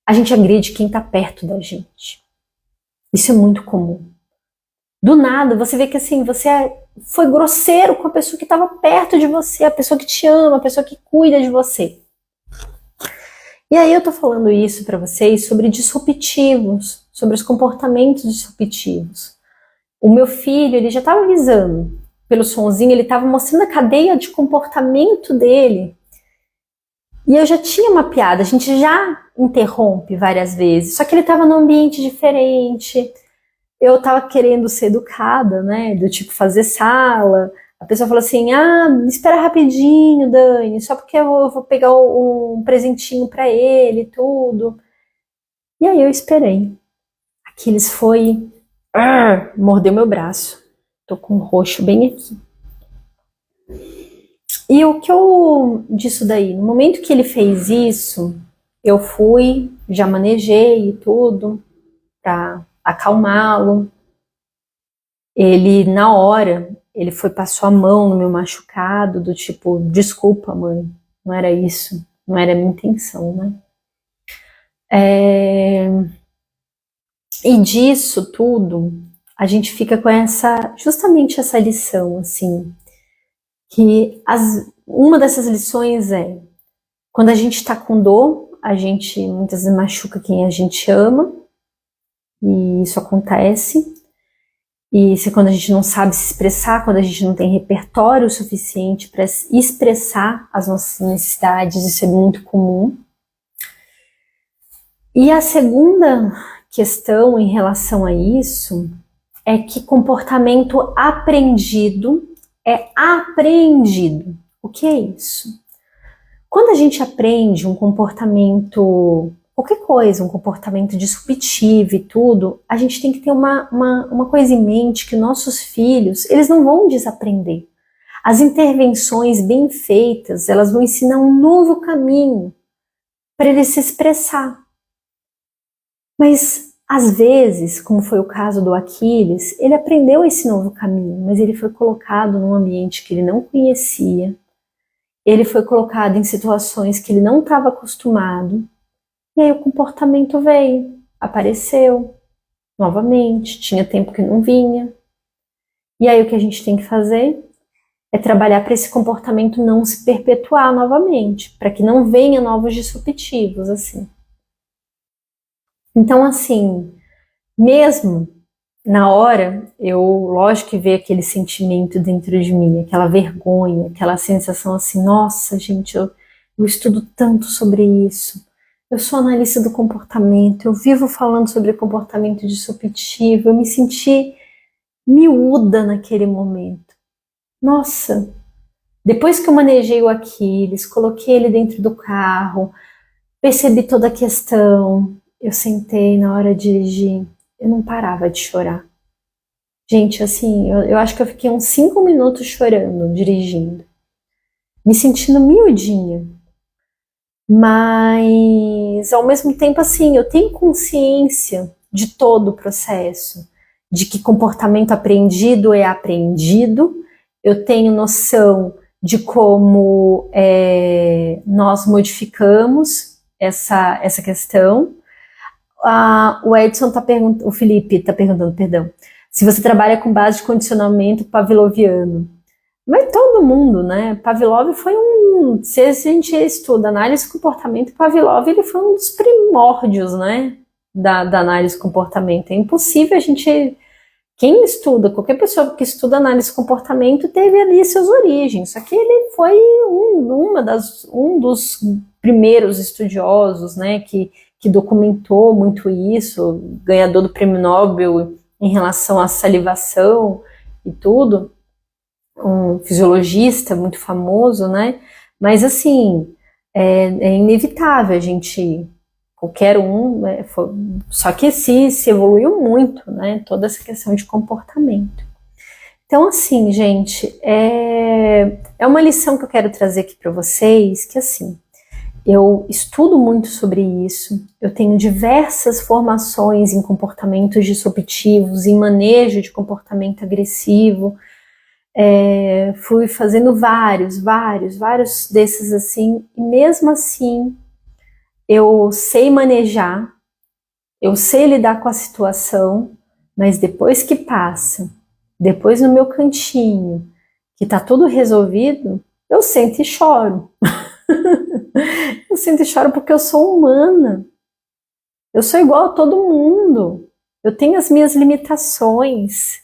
a gente agride quem está perto da gente. Isso é muito comum. Do nada, você vê que assim, você foi grosseiro com a pessoa que estava perto de você, a pessoa que te ama, a pessoa que cuida de você. E aí eu tô falando isso para vocês sobre disruptivos, sobre os comportamentos disruptivos. O meu filho, ele já estava avisando pelo sonzinho, ele estava mostrando a cadeia de comportamento dele. E eu já tinha mapeado, a gente já interrompe várias vezes, só que ele estava num ambiente diferente. Eu tava querendo ser educada, né, do tipo fazer sala. A pessoa falou assim, espera rapidinho, Dani, só porque eu vou pegar um presentinho pra ele e tudo. E aí eu esperei. Aquiles foi, mordeu meu braço. Tô com um roxo bem aqui. E o que eu, disso daí, no momento que ele fez isso, eu fui, já manejei e tudo, pra acalmá-lo. ele, na hora, ele passou a mão no meu machucado, do tipo, desculpa, mãe, não era isso, não era a minha intenção, né? E disso tudo, a gente fica com justamente essa lição, assim, que uma dessas lições é, quando a gente tá com dor, a gente muitas vezes machuca quem a gente ama, e isso acontece. E isso é quando a gente não sabe se expressar, quando a gente não tem repertório suficiente para expressar as nossas necessidades, isso é muito comum. E a segunda questão em relação a isso é que comportamento aprendido é apreendido. O que é isso? Quando a gente aprende um comportamento, qualquer coisa, um comportamento disruptivo e tudo, a gente tem que ter uma coisa em mente, que nossos filhos, eles não vão desaprender. As intervenções bem feitas, elas vão ensinar um novo caminho para ele se expressar. Mas, às vezes, como foi o caso do Aquiles, ele aprendeu esse novo caminho, mas ele foi colocado num ambiente que ele não conhecia, ele foi colocado em situações que ele não estava acostumado, e aí o comportamento veio, apareceu novamente, tinha tempo que não vinha. E aí o que a gente tem que fazer é trabalhar para esse comportamento não se perpetuar novamente, para que não venha novos disruptivos, assim. Então, assim, mesmo na hora, lógico que veio aquele sentimento dentro de mim, aquela vergonha, aquela sensação assim, nossa, gente, eu estudo tanto sobre isso, eu sou analista do comportamento, eu vivo falando sobre comportamento disruptivo, eu me senti miúda naquele momento. Nossa, depois que eu manejei o Aquiles, coloquei ele dentro do carro, percebi toda a questão, eu sentei na hora de dirigir, eu não parava de chorar. Gente, assim, eu acho que eu fiquei uns 5 minutos chorando, dirigindo. Me sentindo miudinha. Mas, ao mesmo tempo, assim, eu tenho consciência de todo o processo. De que comportamento aprendido é aprendido. Eu tenho noção de como nós modificamos essa questão. O Edson o Felipe está perguntando, perdão, se você trabalha com base de condicionamento pavloviano. Mas todo mundo, né? Pavlov foi se a gente estuda análise de comportamento, Pavlov ele foi um dos primórdios, né? Da análise de comportamento. É impossível a gente... Quem estuda, qualquer pessoa que estuda análise de comportamento teve ali suas origens. Só que ele foi um dos primeiros estudiosos, né? Que documentou muito isso, ganhador do Prêmio Nobel em relação à salivação e tudo, um fisiologista muito famoso, né? Mas assim, é inevitável a gente, qualquer um, só que se evoluiu muito, né? Toda essa questão de comportamento. Então, assim, gente, é uma lição que eu quero trazer aqui para vocês, que assim, eu estudo muito sobre isso, eu tenho diversas formações em comportamentos disruptivos, em manejo de comportamento agressivo, fui fazendo vários desses assim, e mesmo assim eu sei manejar, eu sei lidar com a situação, mas depois que passa, depois no meu cantinho, que tá tudo resolvido, eu sento e choro. Eu sinto e choro porque eu sou humana. Eu sou igual a todo mundo. Eu tenho as minhas limitações.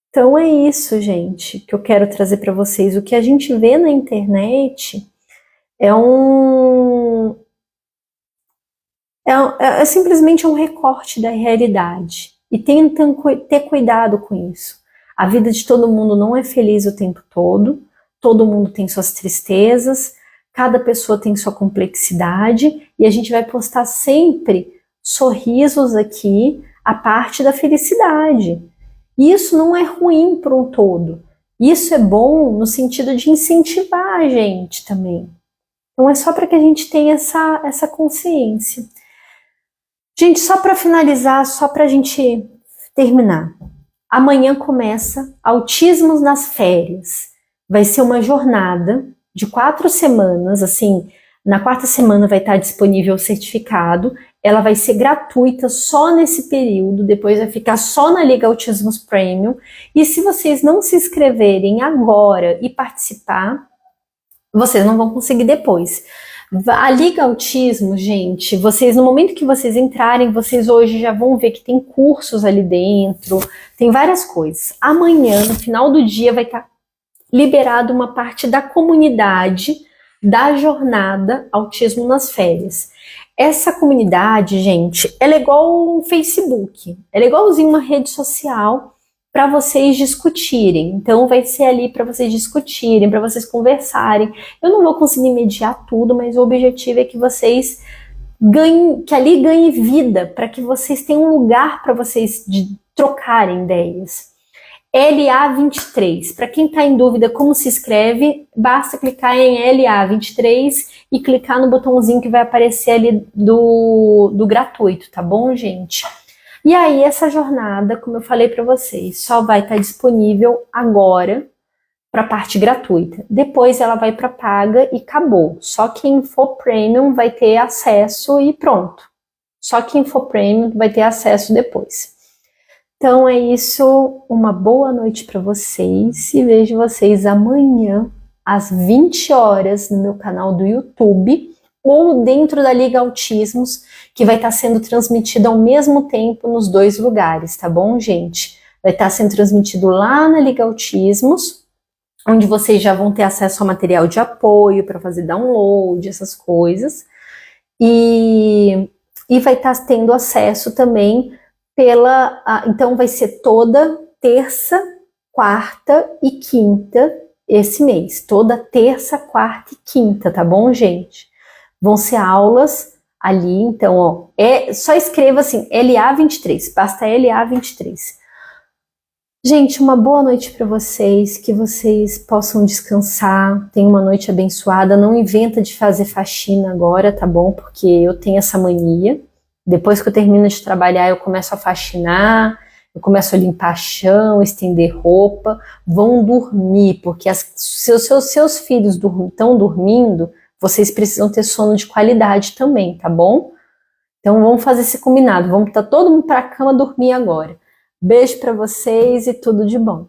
Então é isso, gente, que eu quero trazer para vocês. O que a gente vê na internet é simplesmente um recorte da realidade. E tentem ter cuidado com isso. A vida de todo mundo não é feliz o tempo todo mundo tem suas tristezas, cada pessoa tem sua complexidade, e a gente vai postar sempre sorrisos aqui, a parte da felicidade. Isso não é ruim para um todo. Isso é bom no sentido de incentivar a gente também. Então é só para que a gente tenha essa consciência. Gente, só para finalizar, só para a gente terminar. Amanhã começa Autismos nas Férias. Vai ser uma jornada de 4 semanas, assim, na quarta semana vai estar disponível o certificado, ela vai ser gratuita só nesse período, depois vai ficar só na Liga Autismos Premium, e se vocês não se inscreverem agora e participar, vocês não vão conseguir depois. A Liga Autismo, gente, vocês, no momento que vocês entrarem, vocês hoje já vão ver que tem cursos ali dentro, tem várias coisas. Amanhã, no final do dia, vai estar liberado uma parte da comunidade da jornada Autismo nas Férias. Essa comunidade, gente, ela é igual um Facebook, ela é igualzinho uma rede social para vocês discutirem. Então vai ser ali para vocês discutirem, para vocês conversarem. Eu não vou conseguir mediar tudo, mas o objetivo é que vocês ganhem, que ali ganhe vida, para que vocês tenham um lugar para vocês trocarem ideias. LA23. Para quem está em dúvida como se escreve, basta clicar em LA23 e clicar no botãozinho que vai aparecer ali do gratuito, tá bom, gente? E aí, essa jornada, como eu falei para vocês, só vai estar disponível agora para a parte gratuita. Depois ela vai para paga e acabou. Só quem for premium vai ter acesso e pronto. Só quem for premium vai ter acesso depois. Então é isso, uma boa noite para vocês e vejo vocês amanhã às 20 horas no meu canal do YouTube ou dentro da Liga Autismos, que vai estar sendo transmitido ao mesmo tempo nos 2 lugares, tá bom, gente? Vai estar sendo transmitido lá na Liga Autismos, onde vocês já vão ter acesso ao material de apoio para fazer download, essas coisas, e vai estar tendo acesso também então vai ser toda terça, quarta e quinta esse mês. Toda terça, quarta e quinta, tá bom, gente? Vão ser aulas ali, então, ó, só escreva assim, LA23, basta LA23. Gente, uma boa noite para vocês, que vocês possam descansar, tenham uma noite abençoada, não inventa de fazer faxina agora, tá bom? Porque eu tenho essa mania. Depois que eu termino de trabalhar, eu começo a faxinar, eu começo a limpar chão, estender roupa. Vão dormir, porque se os seus filhos estão dormindo, vocês precisam ter sono de qualidade também, tá bom? Então vamos fazer esse combinado, vamos estar todo mundo para a cama dormir agora. Beijo para vocês e tudo de bom.